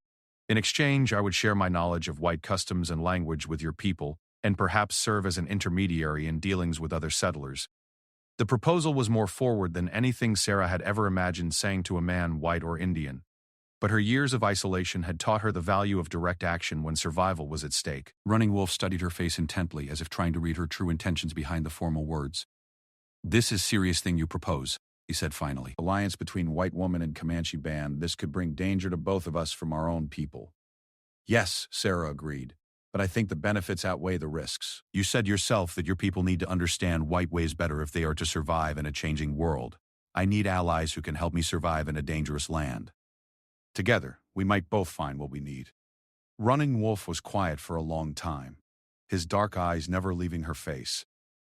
In exchange, I would share my knowledge of white customs and language with your people, and perhaps serve as an intermediary in dealings with other settlers. The proposal was more forward than anything Sarah had ever imagined saying to a man, white or Indian. But her years of isolation had taught her the value of direct action when survival was at stake. Running Wolf studied her face intently, as if trying to read her true intentions behind the formal words. "This is serious thing you propose," he said finally. "Alliance between white woman and Comanche band. This could bring danger to both of us from our own people." "Yes," Sarah agreed, "but I think the benefits outweigh the risks. You said yourself that your people need to understand white ways better if they are to survive in a changing world. I need allies who can help me survive in a dangerous land. Together, we might both find what we need." Running Wolf was quiet for a long time, his dark eyes never leaving her face.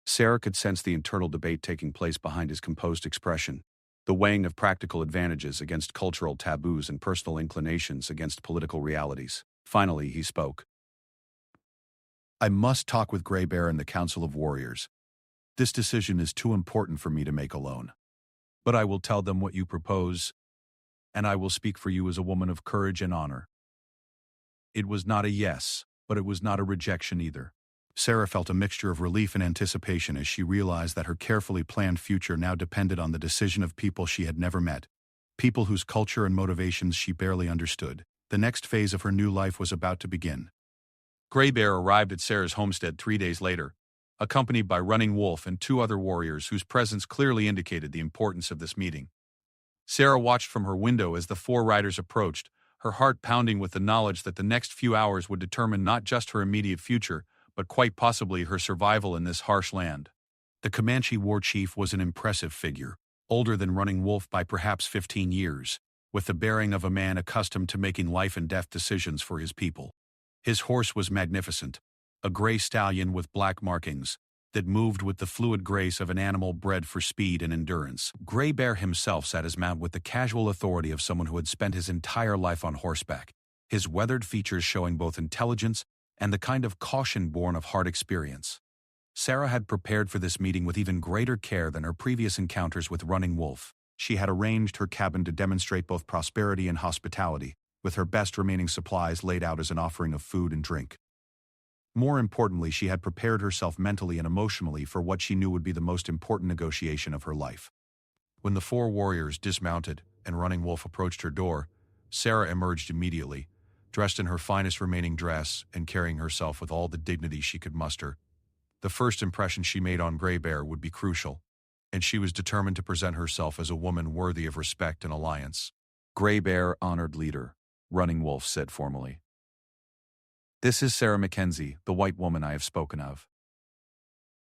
Sarah could sense the internal debate taking place behind his composed expression, the weighing of practical advantages against cultural taboos and personal inclinations against political realities. Finally, he spoke. "I must talk with Grey Bear and the Council of Warriors. This decision is too important for me to make alone. But I will tell them what you propose, and I will speak for you as a woman of courage and honor." It was not a yes, but it was not a rejection either. Sarah felt a mixture of relief and anticipation as she realized that her carefully planned future now depended on the decision of people she had never met, people whose culture and motivations she barely understood. The next phase of her new life was about to begin. Grey Bear arrived at Sarah's homestead 3 days later, accompanied by Running Wolf and 2 other warriors whose presence clearly indicated the importance of this meeting. Sarah watched from her window as the 4 riders approached, her heart pounding with the knowledge that the next few hours would determine not just her immediate future, but quite possibly her survival in this harsh land. The Comanche war chief was an impressive figure, older than Running Wolf by perhaps 15 years, with the bearing of a man accustomed to making life and death decisions for his people. His horse was magnificent, a gray stallion with black markings, that moved with the fluid grace of an animal bred for speed and endurance. Grey Bear himself sat his mount with the casual authority of someone who had spent his entire life on horseback, his weathered features showing both intelligence and the kind of caution born of hard experience. Sarah had prepared for this meeting with even greater care than her previous encounters with Running Wolf. She had arranged her cabin to demonstrate both prosperity and hospitality, with her best remaining supplies laid out as an offering of food and drink. More importantly, she had prepared herself mentally and emotionally for what she knew would be the most important negotiation of her life. When the 4 warriors dismounted and Running Wolf approached her door, Sarah emerged immediately, dressed in her finest remaining dress and carrying herself with all the dignity she could muster. The first impression she made on Grey Bear would be crucial, and she was determined to present herself as a woman worthy of respect and alliance. "Grey Bear, honored leader," Running Wolf said formally. "This is Sarah Mackenzie, the white woman I have spoken of."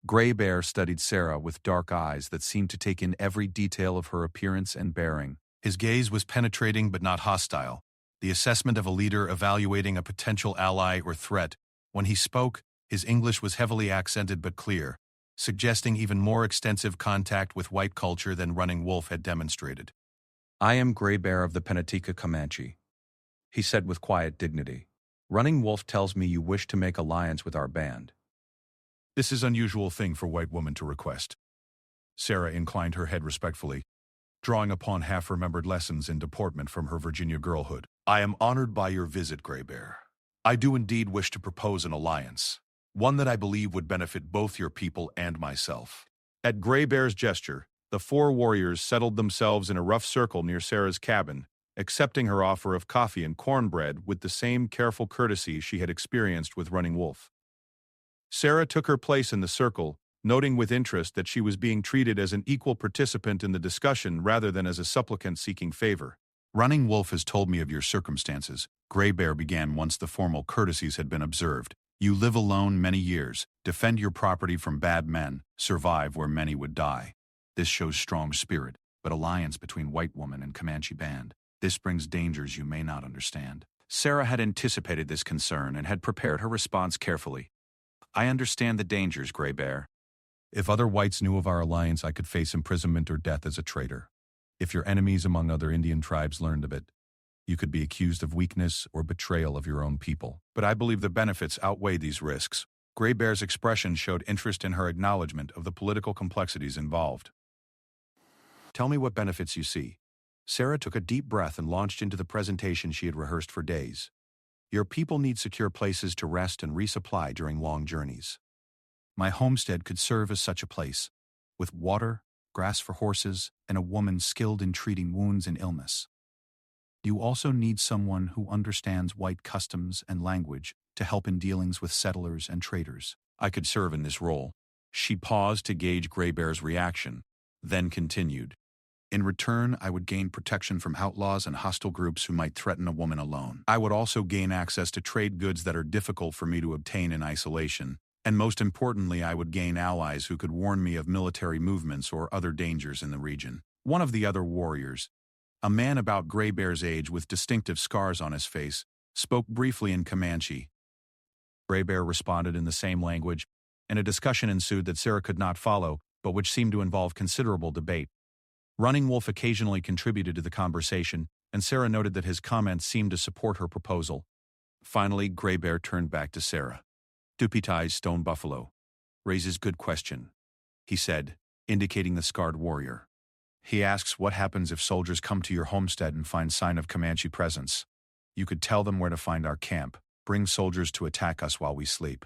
Grey Bear studied Sarah with dark eyes that seemed to take in every detail of her appearance and bearing. His gaze was penetrating but not hostile, the assessment of a leader evaluating a potential ally or threat. When he spoke, his English was heavily accented but clear, suggesting even more extensive contact with white culture than Running Wolf had demonstrated. "I am Grey Bear of the Penatica Comanche," he said with quiet dignity. "Running Wolf tells me you wish to make alliance with our band." "This is an unusual thing for white woman to request." Sarah inclined her head respectfully, drawing upon half-remembered lessons in deportment from her Virginia girlhood. "I am honored by your visit, Grey Bear. I do indeed wish to propose an alliance, one that I believe would benefit both your people and myself." At Grey Bear's gesture, the 4 warriors settled themselves in a rough circle near Sarah's cabin, accepting her offer of coffee and cornbread with the same careful courtesy she had experienced with Running Wolf. Sarah took her place in the circle, noting with interest that she was being treated as an equal participant in the discussion rather than as a supplicant seeking favor. "Running Wolf has told me of your circumstances," Grey Bear began once the formal courtesies had been observed. "You live alone many years, defend your property from bad men, survive where many would die. This shows strong spirit, but alliance between white woman and Comanche band. This brings dangers you may not understand." Sarah had anticipated this concern and had prepared her response carefully. "I understand the dangers, Grey Bear. If other whites knew of our alliance, I could face imprisonment or death as a traitor. If your enemies among other Indian tribes learned of it, you could be accused of weakness or betrayal of your own people. But I believe the benefits outweigh these risks." Grey Bear's expression showed interest in her acknowledgement of the political complexities involved. "Tell me what benefits you see." Sarah took a deep breath and launched into the presentation she had rehearsed for days. "Your people need secure places to rest and resupply during long journeys. My homestead could serve as such a place, with water, grass for horses, and a woman skilled in treating wounds and illness. You also need someone who understands white customs and language to help in dealings with settlers and traders. I could serve in this role. She paused to gauge Greybear's reaction, then continued. In return, I would gain protection from outlaws and hostile groups who might threaten a woman alone. I would also gain access to trade goods that are difficult for me to obtain in isolation. And most importantly, I would gain allies who could warn me of military movements or other dangers in the region. One of the other warriors, a man about Greybear's age with distinctive scars on his face, spoke briefly in Comanche. Greybear responded in the same language, and a discussion ensued that Sarah could not follow, but which seemed to involve considerable debate. Running Wolf occasionally contributed to the conversation, and Sarah noted that his comments seemed to support her proposal. Finally, Greybear turned back to Sarah. Dupitai's stone buffalo raises good question, he said, indicating the scarred warrior. He asks what happens if soldiers come to your homestead and find sign of Comanche presence. You could tell them where to find our camp, bring soldiers to attack us while we sleep.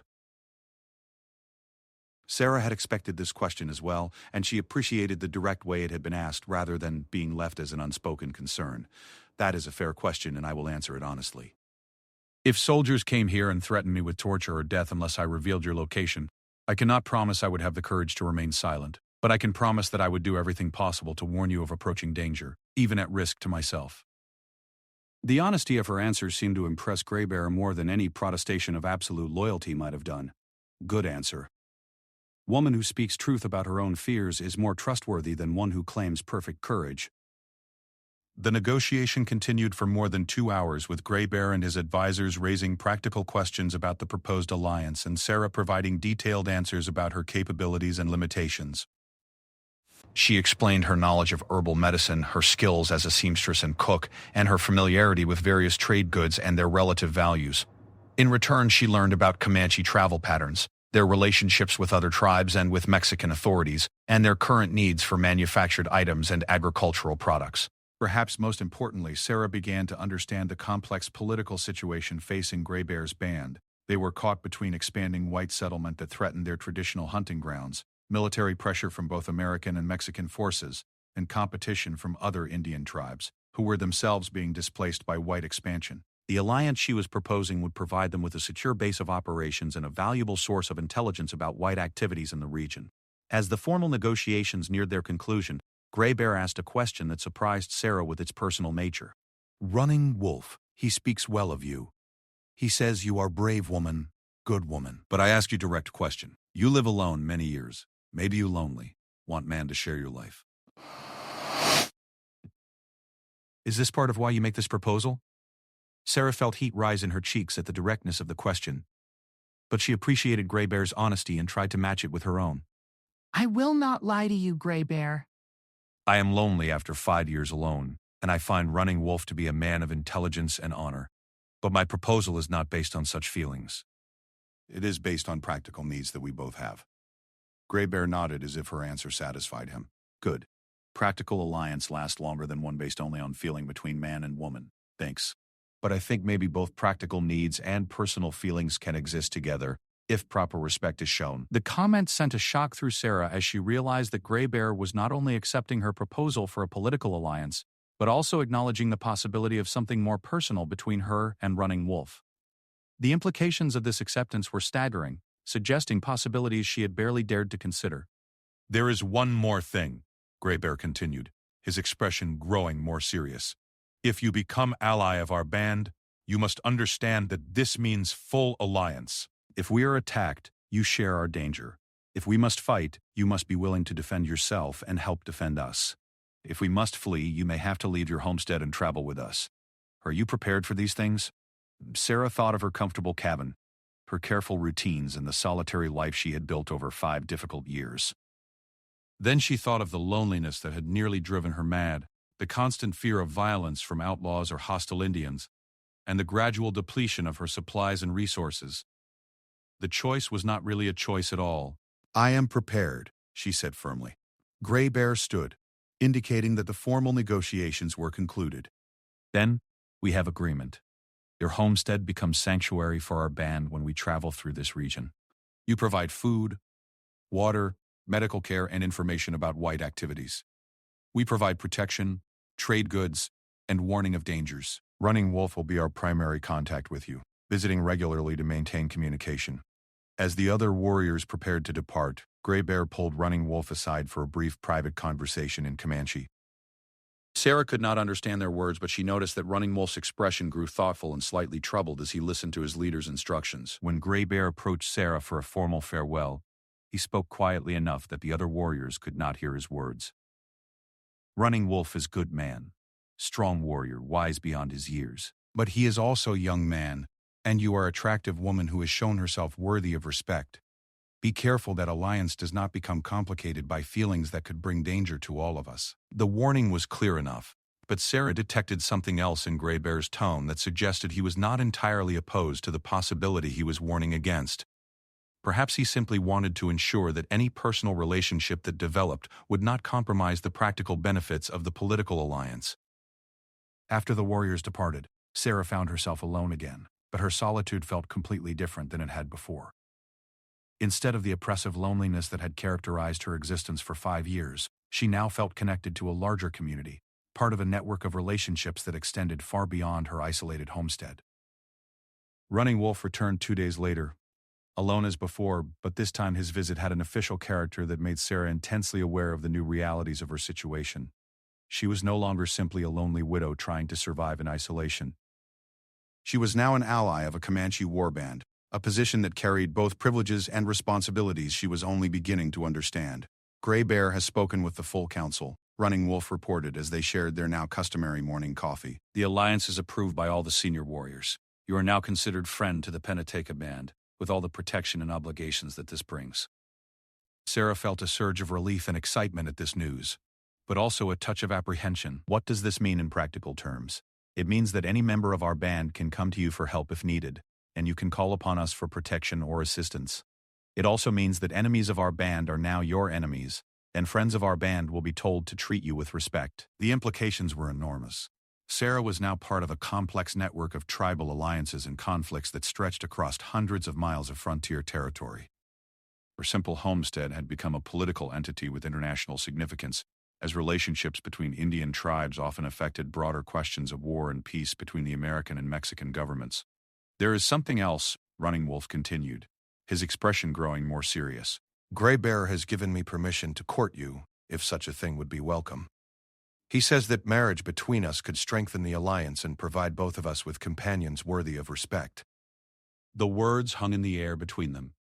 Sarah had expected this question as well, and she appreciated the direct way it had been asked rather than being left as an unspoken concern. That is a fair question, and I will answer it honestly. If soldiers came here and threatened me with torture or death unless I revealed your location, I cannot promise I would have the courage to remain silent, but I can promise that I would do everything possible to warn you of approaching danger, even at risk to myself. The honesty of her answer seemed to impress Greybear more than any protestation of absolute loyalty might have done. Good answer. Woman who speaks truth about her own fears is more trustworthy than one who claims perfect courage. The negotiation continued for more than 2 hours, with Greybear and his advisors raising practical questions about the proposed alliance and Sarah providing detailed answers about her capabilities and limitations. She explained her knowledge of herbal medicine, her skills as a seamstress and cook, and her familiarity with various trade goods and their relative values. In return, she learned about Comanche travel patterns, their relationships with other tribes and with Mexican authorities, and their current needs for manufactured items and agricultural products. Perhaps most importantly, Sarah began to understand the complex political situation facing Greybear's band. They were caught between expanding white settlement that threatened their traditional hunting grounds, military pressure from both American and Mexican forces, and competition from other Indian tribes, who were themselves being displaced by white expansion. The alliance she was proposing would provide them with a secure base of operations and a valuable source of intelligence about white activities in the region. As the formal negotiations neared their conclusion, Greybear asked a question that surprised Sarah with its personal nature. Running Wolf, he speaks well of you. He says you are brave woman, good woman. But I ask you direct question. You live alone many years. Maybe you lonely. Want man to share your life. Is this part of why you make this proposal? Sarah felt heat rise in her cheeks at the directness of the question, but she appreciated Greybear's honesty and tried to match it with her own. I will not lie to you, Greybear. I am lonely after 5 years alone, and I find Running Wolf to be a man of intelligence and honor. But my proposal is not based on such feelings. It is based on practical needs that we both have. Greybear nodded as if her answer satisfied him. Good. Practical alliance lasts longer than one based only on feeling between man and woman. Thanks. But I think maybe both practical needs and personal feelings can exist together, if proper respect is shown. The comment sent a shock through Sarah as she realized that Greybear was not only accepting her proposal for a political alliance, but also acknowledging the possibility of something more personal between her and Running Wolf. The implications of this acceptance were staggering, suggesting possibilities she had barely dared to consider. There is one more thing, Greybear continued, his expression growing more serious. If you become ally of our band, you must understand that this means full alliance. If we are attacked, you share our danger. If we must fight, you must be willing to defend yourself and help defend us. If we must flee, you may have to leave your homestead and travel with us. Are you prepared for these things? Sarah thought of her comfortable cabin, her careful routines, and the solitary life she had built over 5 difficult years. Then she thought of the loneliness that had nearly driven her mad, the constant fear of violence from outlaws or hostile Indians, and the gradual depletion of her supplies and resources. The choice was not really a choice at all. I am prepared, she said firmly. Greybear stood, indicating that the formal negotiations were concluded. Then, we have agreement. Your homestead becomes sanctuary for our band when we travel through this region. You provide food, water, medical care, and information about white activities. We provide protection, trade goods, and warning of dangers. Running Wolf will be our primary contact with you, visiting regularly to maintain communication. As the other warriors prepared to depart, Gray Bear pulled Running Wolf aside for a brief private conversation in Comanche. Sarah could not understand their words, but she noticed that Running Wolf's expression grew thoughtful and slightly troubled as he listened to his leader's instructions. When Gray Bear approached Sarah for a formal farewell, he spoke quietly enough that the other warriors could not hear his words. Running Wolf is good man, strong warrior, wise beyond his years. But he is also young man, and you are attractive woman who has shown herself worthy of respect. Be careful that alliance does not become complicated by feelings that could bring danger to all of us. The warning was clear enough, but Sarah detected something else in Gray Bear's tone that suggested he was not entirely opposed to the possibility he was warning against. Perhaps he simply wanted to ensure that any personal relationship that developed would not compromise the practical benefits of the political alliance. After the warriors departed, Sarah found herself alone again, but her solitude felt completely different than it had before. Instead of the oppressive loneliness that had characterized her existence for 5 years, she now felt connected to a larger community, part of a network of relationships that extended far beyond her isolated homestead. Running Wolf returned 2 days later, alone as before, but this time his visit had an official character that made Sarah intensely aware of the new realities of her situation. She was no longer simply a lonely widow trying to survive in isolation. She was now an ally of a Comanche warband, a position that carried both privileges and responsibilities she was only beginning to understand. Gray Bear has spoken with the full council, Running Wolf reported as they shared their now customary morning coffee. The alliance is approved by all the senior warriors. You are now considered friend to the Penateka band, with all the protection and obligations that this brings. Sarah felt a surge of relief and excitement at this news, but also a touch of apprehension. What does this mean in practical terms? It means that any member of our band can come to you for help if needed, and you can call upon us for protection or assistance. It also means that enemies of our band are now your enemies, and friends of our band will be told to treat you with respect. The implications were enormous. Sarah was now part of a complex network of tribal alliances and conflicts that stretched across hundreds of miles of frontier territory. Her simple homestead had become a political entity with international significance, as relationships between Indian tribes often affected broader questions of war and peace between the American and Mexican governments. There is something else, Running Wolf continued, his expression growing more serious. Gray Bear has given me permission to court you, if such a thing would be welcome. He says that marriage between us could strengthen the alliance and provide both of us with companions worthy of respect. The words hung in the air between them,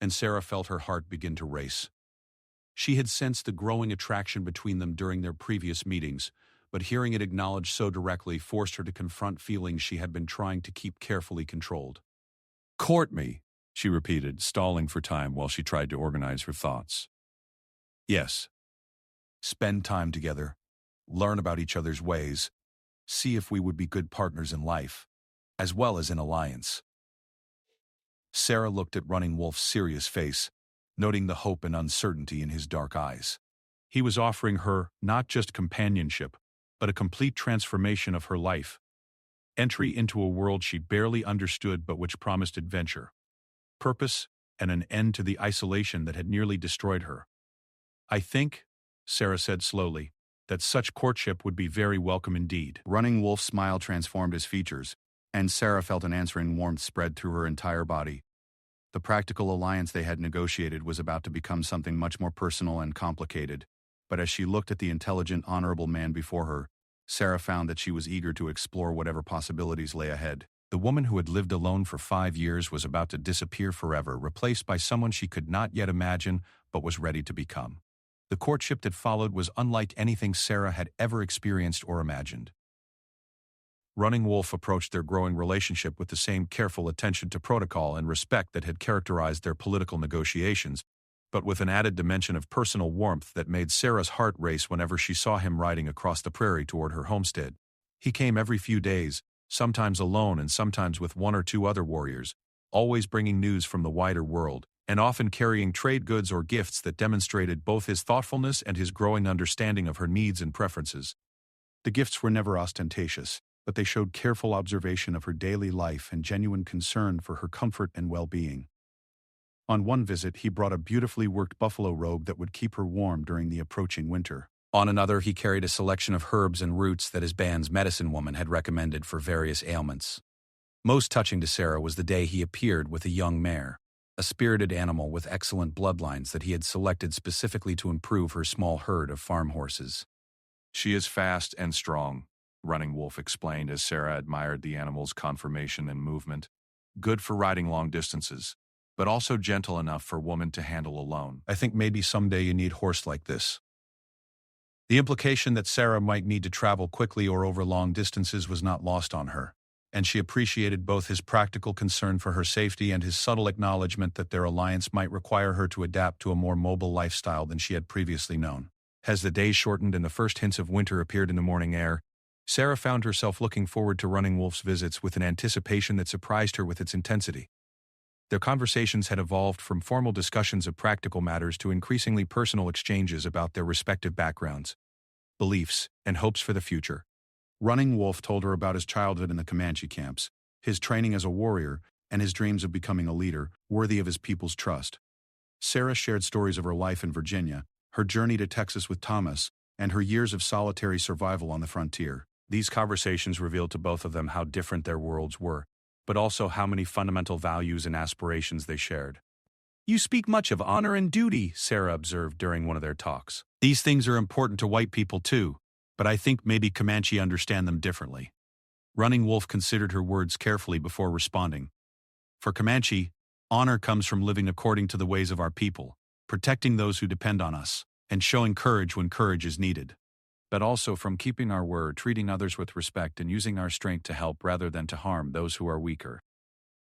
and Sarah felt her heart begin to race. She had sensed the growing attraction between them during their previous meetings, but hearing it acknowledged so directly forced her to confront feelings she had been trying to keep carefully controlled. Court me, she repeated, stalling for time while she tried to organize her thoughts. Yes. Spend time together, learn about each other's ways, see if we would be good partners in life, as well as in alliance. Sarah looked at Running Wolf's serious face, noting the hope and uncertainty in his dark eyes. He was offering her not just companionship, but a complete transformation of her life. Entry into a world she barely understood but which promised adventure, purpose, and an end to the isolation that had nearly destroyed her. I think, Sarah said slowly, that such courtship would be very welcome indeed. Running Wolf's smile transformed his features, and Sarah felt an answering warmth spread through her entire body. The practical alliance they had negotiated was about to become something much more personal and complicated, but as she looked at the intelligent, honorable man before her, Sarah found that she was eager to explore whatever possibilities lay ahead. The woman who had lived alone for 5 years was about to disappear forever, replaced by someone she could not yet imagine but was ready to become. The courtship that followed was unlike anything Sarah had ever experienced or imagined. Running Wolf approached their growing relationship with the same careful attention to protocol and respect that had characterized their political negotiations, but with an added dimension of personal warmth that made Sarah's heart race whenever she saw him riding across the prairie toward her homestead. He came every few days, sometimes alone and sometimes with 1 or 2 other warriors, always bringing news from the wider world, and often carrying trade goods or gifts that demonstrated both his thoughtfulness and his growing understanding of her needs and preferences. The gifts were never ostentatious, but they showed careful observation of her daily life and genuine concern for her comfort and well-being. On one visit, he brought a beautifully worked buffalo robe that would keep her warm during the approaching winter. On another, he carried a selection of herbs and roots that his band's medicine woman had recommended for various ailments. Most touching to Sarah was the day he appeared with a young mare, a spirited animal with excellent bloodlines that he had selected specifically to improve her small herd of farm horses. She is fast and strong, Running Wolf explained as Sarah admired the animal's conformation and movement. Good for riding long distances, but also gentle enough for woman to handle alone. I think maybe someday you need horse like this. The implication that Sarah might need to travel quickly or over long distances was not lost on her, and she appreciated both his practical concern for her safety and his subtle acknowledgement that their alliance might require her to adapt to a more mobile lifestyle than she had previously known. As the days shortened and the first hints of winter appeared in the morning air, Sarah found herself looking forward to Running Wolf's visits with an anticipation that surprised her with its intensity. Their conversations had evolved from formal discussions of practical matters to increasingly personal exchanges about their respective backgrounds, beliefs, and hopes for the future. Running Wolf told her about his childhood in the Comanche camps, his training as a warrior, and his dreams of becoming a leader worthy of his people's trust. Sarah shared stories of her life in Virginia, her journey to Texas with Thomas, and her years of solitary survival on the frontier. These conversations revealed to both of them how different their worlds were, but also how many fundamental values and aspirations they shared. "You speak much of honor and duty," Sarah observed during one of their talks. "These things are important to white people too, but I think maybe Comanche understand them differently." Running Wolf considered her words carefully before responding. "For Comanche, honor comes from living according to the ways of our people, protecting those who depend on us, and showing courage when courage is needed. But also from keeping our word, treating others with respect, and using our strength to help rather than to harm those who are weaker."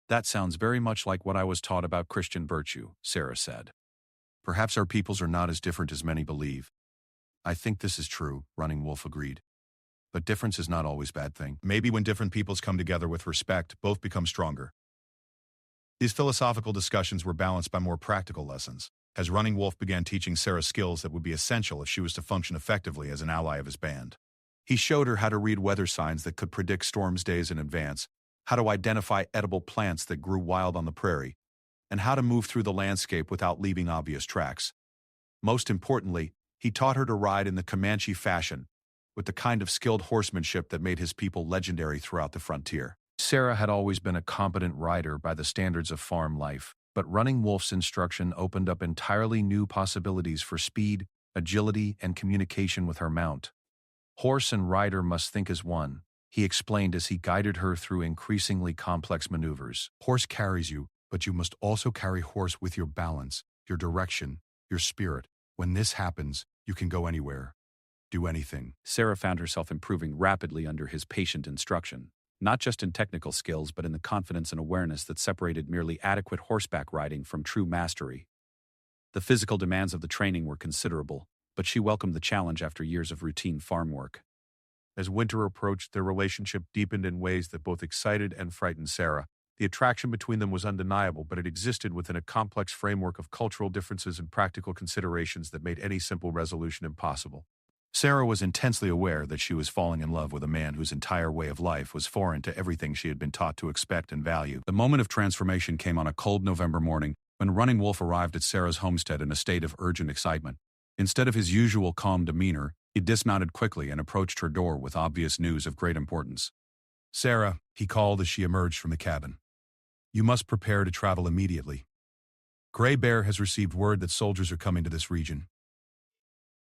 "That sounds very much like what I was taught about Christian virtue," Sarah said. "Perhaps our peoples are not as different as many believe." "I think this is true," Running Wolf agreed. "But difference is not always a bad thing. Maybe when different peoples come together with respect, both become stronger." These philosophical discussions were balanced by more practical lessons, as Running Wolf began teaching Sarah skills that would be essential if she was to function effectively as an ally of his band. He showed her how to read weather signs that could predict storms days in advance, how to identify edible plants that grew wild on the prairie, and how to move through the landscape without leaving obvious tracks. Most importantly, he taught her to ride in the Comanche fashion, with the kind of skilled horsemanship that made his people legendary throughout the frontier. Sarah had always been a competent rider by the standards of farm life, but Running Wolf's instruction opened up entirely new possibilities for speed, agility, and communication with her mount. "Horse and rider must think as one," he explained as he guided her through increasingly complex maneuvers. "Horse carries you, but you must also carry horse with your balance, your direction, your spirit. When this happens, you can go anywhere, do anything." Sarah found herself improving rapidly under his patient instruction, not just in technical skills but in the confidence and awareness that separated merely adequate horseback riding from true mastery. The physical demands of the training were considerable, but she welcomed the challenge after years of routine farm work. As winter approached, their relationship deepened in ways that both excited and frightened Sarah. The attraction between them was undeniable, but it existed within a complex framework of cultural differences and practical considerations that made any simple resolution impossible. Sarah was intensely aware that she was falling in love with a man whose entire way of life was foreign to everything she had been taught to expect and value. The moment of transformation came on a cold November morning when Running Wolf arrived at Sarah's homestead in a state of urgent excitement. Instead of his usual calm demeanor, he dismounted quickly and approached her door with obvious news of great importance. "Sarah," he called as she emerged from the cabin, "you must prepare to travel immediately. Gray Bear has received word that soldiers are coming to this region.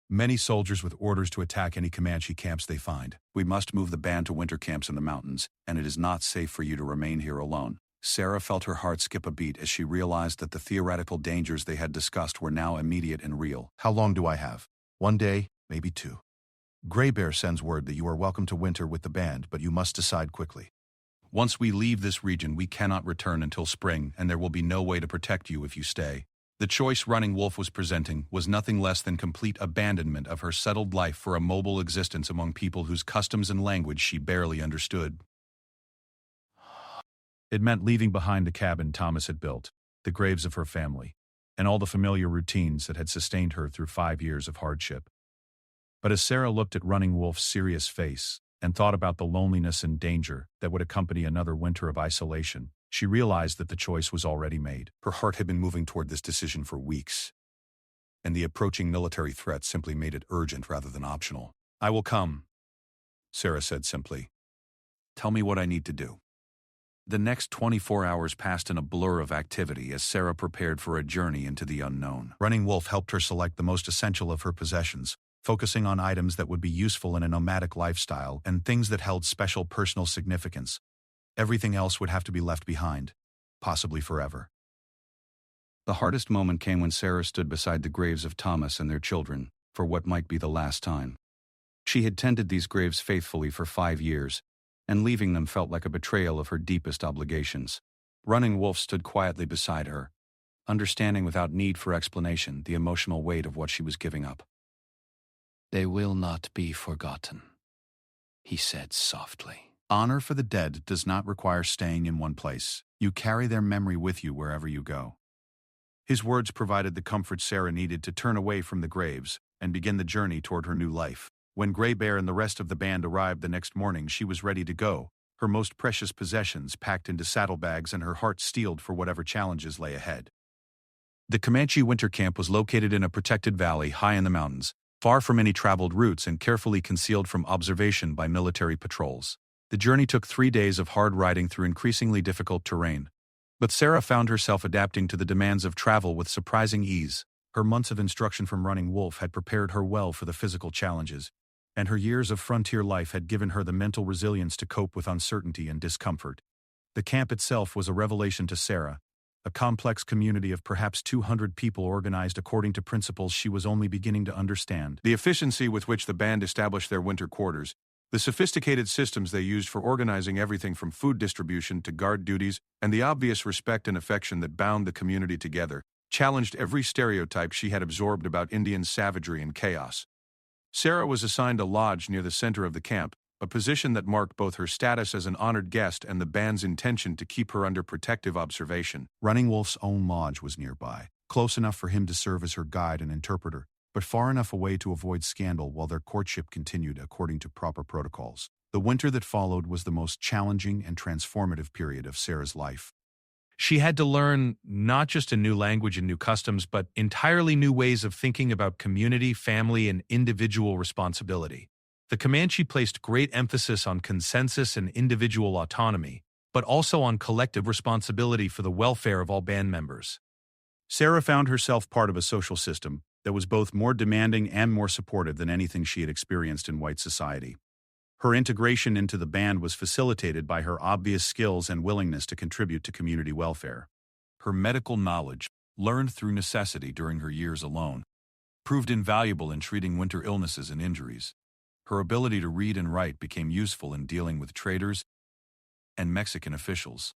Many soldiers with orders to attack any Comanche camps they find. We must move the band to winter camps in the mountains, and it is not safe for you to remain here alone." Sarah felt her heart skip a beat as she realized that the theoretical dangers they had discussed were now immediate and real. "How long do I have? 1 day, maybe 2. Gray Bear sends word that you are welcome to winter with the band, but you must decide quickly. Once we leave this region, we cannot return until spring, and there will be no way to protect you if you stay." The choice Running Wolf was presenting was nothing less than complete abandonment of her settled life for a mobile existence among people whose customs and language she barely understood. It meant leaving behind the cabin Thomas had built, the graves of her family, and all the familiar routines that had sustained her through 5 years of hardship. But as Sarah looked at Running Wolf's serious face and thought about the loneliness and danger that would accompany another winter of isolation, She realized that the choice was already made. Her heart had been moving toward this decision for weeks, and the approaching military threat simply made it urgent rather than optional. "I will come," Sarah said simply. "Tell me what I need to do." The next 24 hours passed in a blur of activity as Sarah prepared for a journey into the unknown. Running Wolf helped her select the most essential of her possessions, focusing on items that would be useful in a nomadic lifestyle and things that held special personal significance. Everything else would have to be left behind, possibly forever. The hardest moment came when Sarah stood beside the graves of Thomas and their children, for what might be the last time. She had tended these graves faithfully for 5 years, and leaving them felt like a betrayal of her deepest obligations. Running Wolf stood quietly beside her, understanding without need for explanation the emotional weight of what she was giving up. "They will not be forgotten," he said softly. "Honor for the dead does not require staying in one place. You carry their memory with you wherever you go." His words provided the comfort Sarah needed to turn away from the graves and begin the journey toward her new life. When Gray Bear and the rest of the band arrived the next morning, she was ready to go, her most precious possessions packed into saddlebags and her heart steeled for whatever challenges lay ahead. The Comanche winter camp was located in a protected valley high in the mountains, far from any traveled routes and carefully concealed from observation by military patrols. The journey took 3 days of hard riding through increasingly difficult terrain. But Sarah found herself adapting to the demands of travel with surprising ease. Her months of instruction from Running Wolf had prepared her well for the physical challenges, and her years of frontier life had given her the mental resilience to cope with uncertainty and discomfort. The camp itself was a revelation to Sarah, a complex community of perhaps 200 people organized according to principles she was only beginning to understand. The efficiency with which the band established their winter quarters, the sophisticated systems they used for organizing everything from food distribution to guard duties, and the obvious respect and affection that bound the community together, challenged every stereotype she had absorbed about Indian savagery and chaos. Sarah was assigned a lodge near the center of the camp, a position that marked both her status as an honored guest and the band's intention to keep her under protective observation. Running Wolf's own lodge was nearby, close enough for him to serve as her guide and interpreter, but far enough away to avoid scandal while their courtship continued according to proper protocols. The winter that followed was the most challenging and transformative period of Sarah's life. She had to learn not just a new language and new customs, but entirely new ways of thinking about community, family, and individual responsibility. The Comanche placed great emphasis on consensus and individual autonomy, but also on collective responsibility for the welfare of all band members. Sarah found herself part of a social system that was both more demanding and more supportive than anything she had experienced in white society. Her integration into the band was facilitated by her obvious skills and willingness to contribute to community welfare. Her medical knowledge, learned through necessity during her years alone, proved invaluable in treating winter illnesses and injuries. Her ability to read and write became useful in dealing with traders and Mexican officials.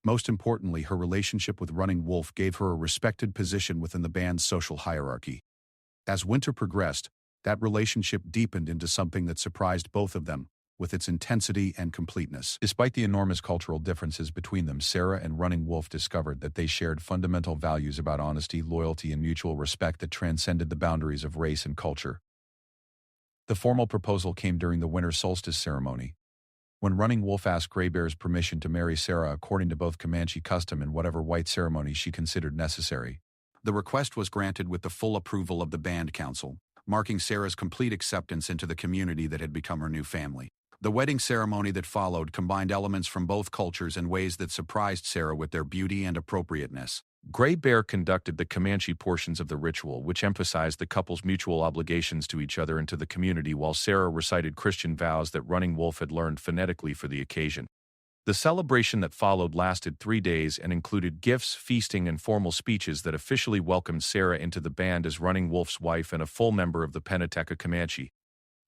Most importantly, her relationship with Running Wolf gave her a respected position within the band's social hierarchy. As winter progressed, that relationship deepened into something that surprised both of them, with its intensity and completeness. Despite the enormous cultural differences between them, Sarah and Running Wolf discovered that they shared fundamental values about honesty, loyalty, and mutual respect that transcended the boundaries of race and culture. The formal proposal came during the winter solstice ceremony, when Running Wolf asked Gray Bear's permission to marry Sarah according to both Comanche custom and whatever white ceremony she considered necessary. The request was granted with the full approval of the band council, marking Sarah's complete acceptance into the community that had become her new family. The wedding ceremony that followed combined elements from both cultures in ways that surprised Sarah with their beauty and appropriateness. Gray Bear conducted the Comanche portions of the ritual, which emphasized the couple's mutual obligations to each other and to the community, while Sarah recited Christian vows that Running Wolf had learned phonetically for the occasion. The celebration that followed lasted 3 days and included gifts, feasting, and formal speeches that officially welcomed Sarah into the band as Running Wolf's wife and a full member of the Pennateca Comanche.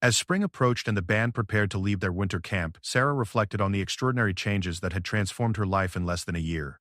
As spring approached and the band prepared to leave their winter camp, Sarah reflected on the extraordinary changes that had transformed her life in less than a year.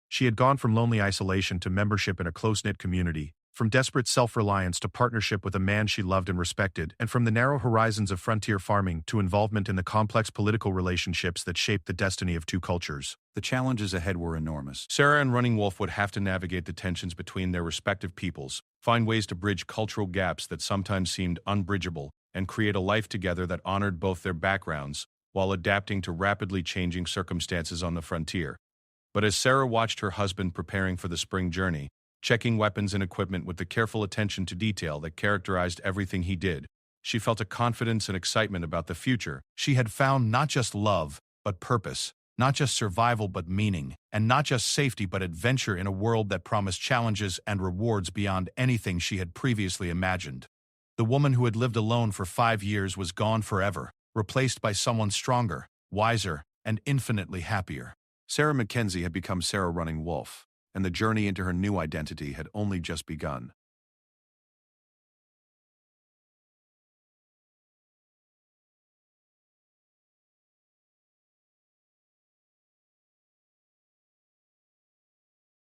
She had gone from lonely isolation to membership in a close-knit community, from desperate self-reliance to partnership with a man she loved and respected, and from the narrow horizons of frontier farming to involvement in the complex political relationships that shaped the destiny of two cultures. The challenges ahead were enormous. Sarah and Running Wolf would have to navigate the tensions between their respective peoples, find ways to bridge cultural gaps that sometimes seemed unbridgeable, and create a life together that honored both their backgrounds while adapting to rapidly changing circumstances on the frontier. But as Sarah watched her husband preparing for the spring journey, checking weapons and equipment with the careful attention to detail that characterized everything he did, she felt a confidence and excitement about the future. She had found not just love, but purpose, not just survival but meaning, and not just safety but adventure in a world that promised challenges and rewards beyond anything she had previously imagined. The woman who had lived alone for 5 years was gone forever, replaced by someone stronger, wiser, and infinitely happier. Sarah Mackenzie had become Sarah Running Wolf, and the journey into her new identity had only just begun.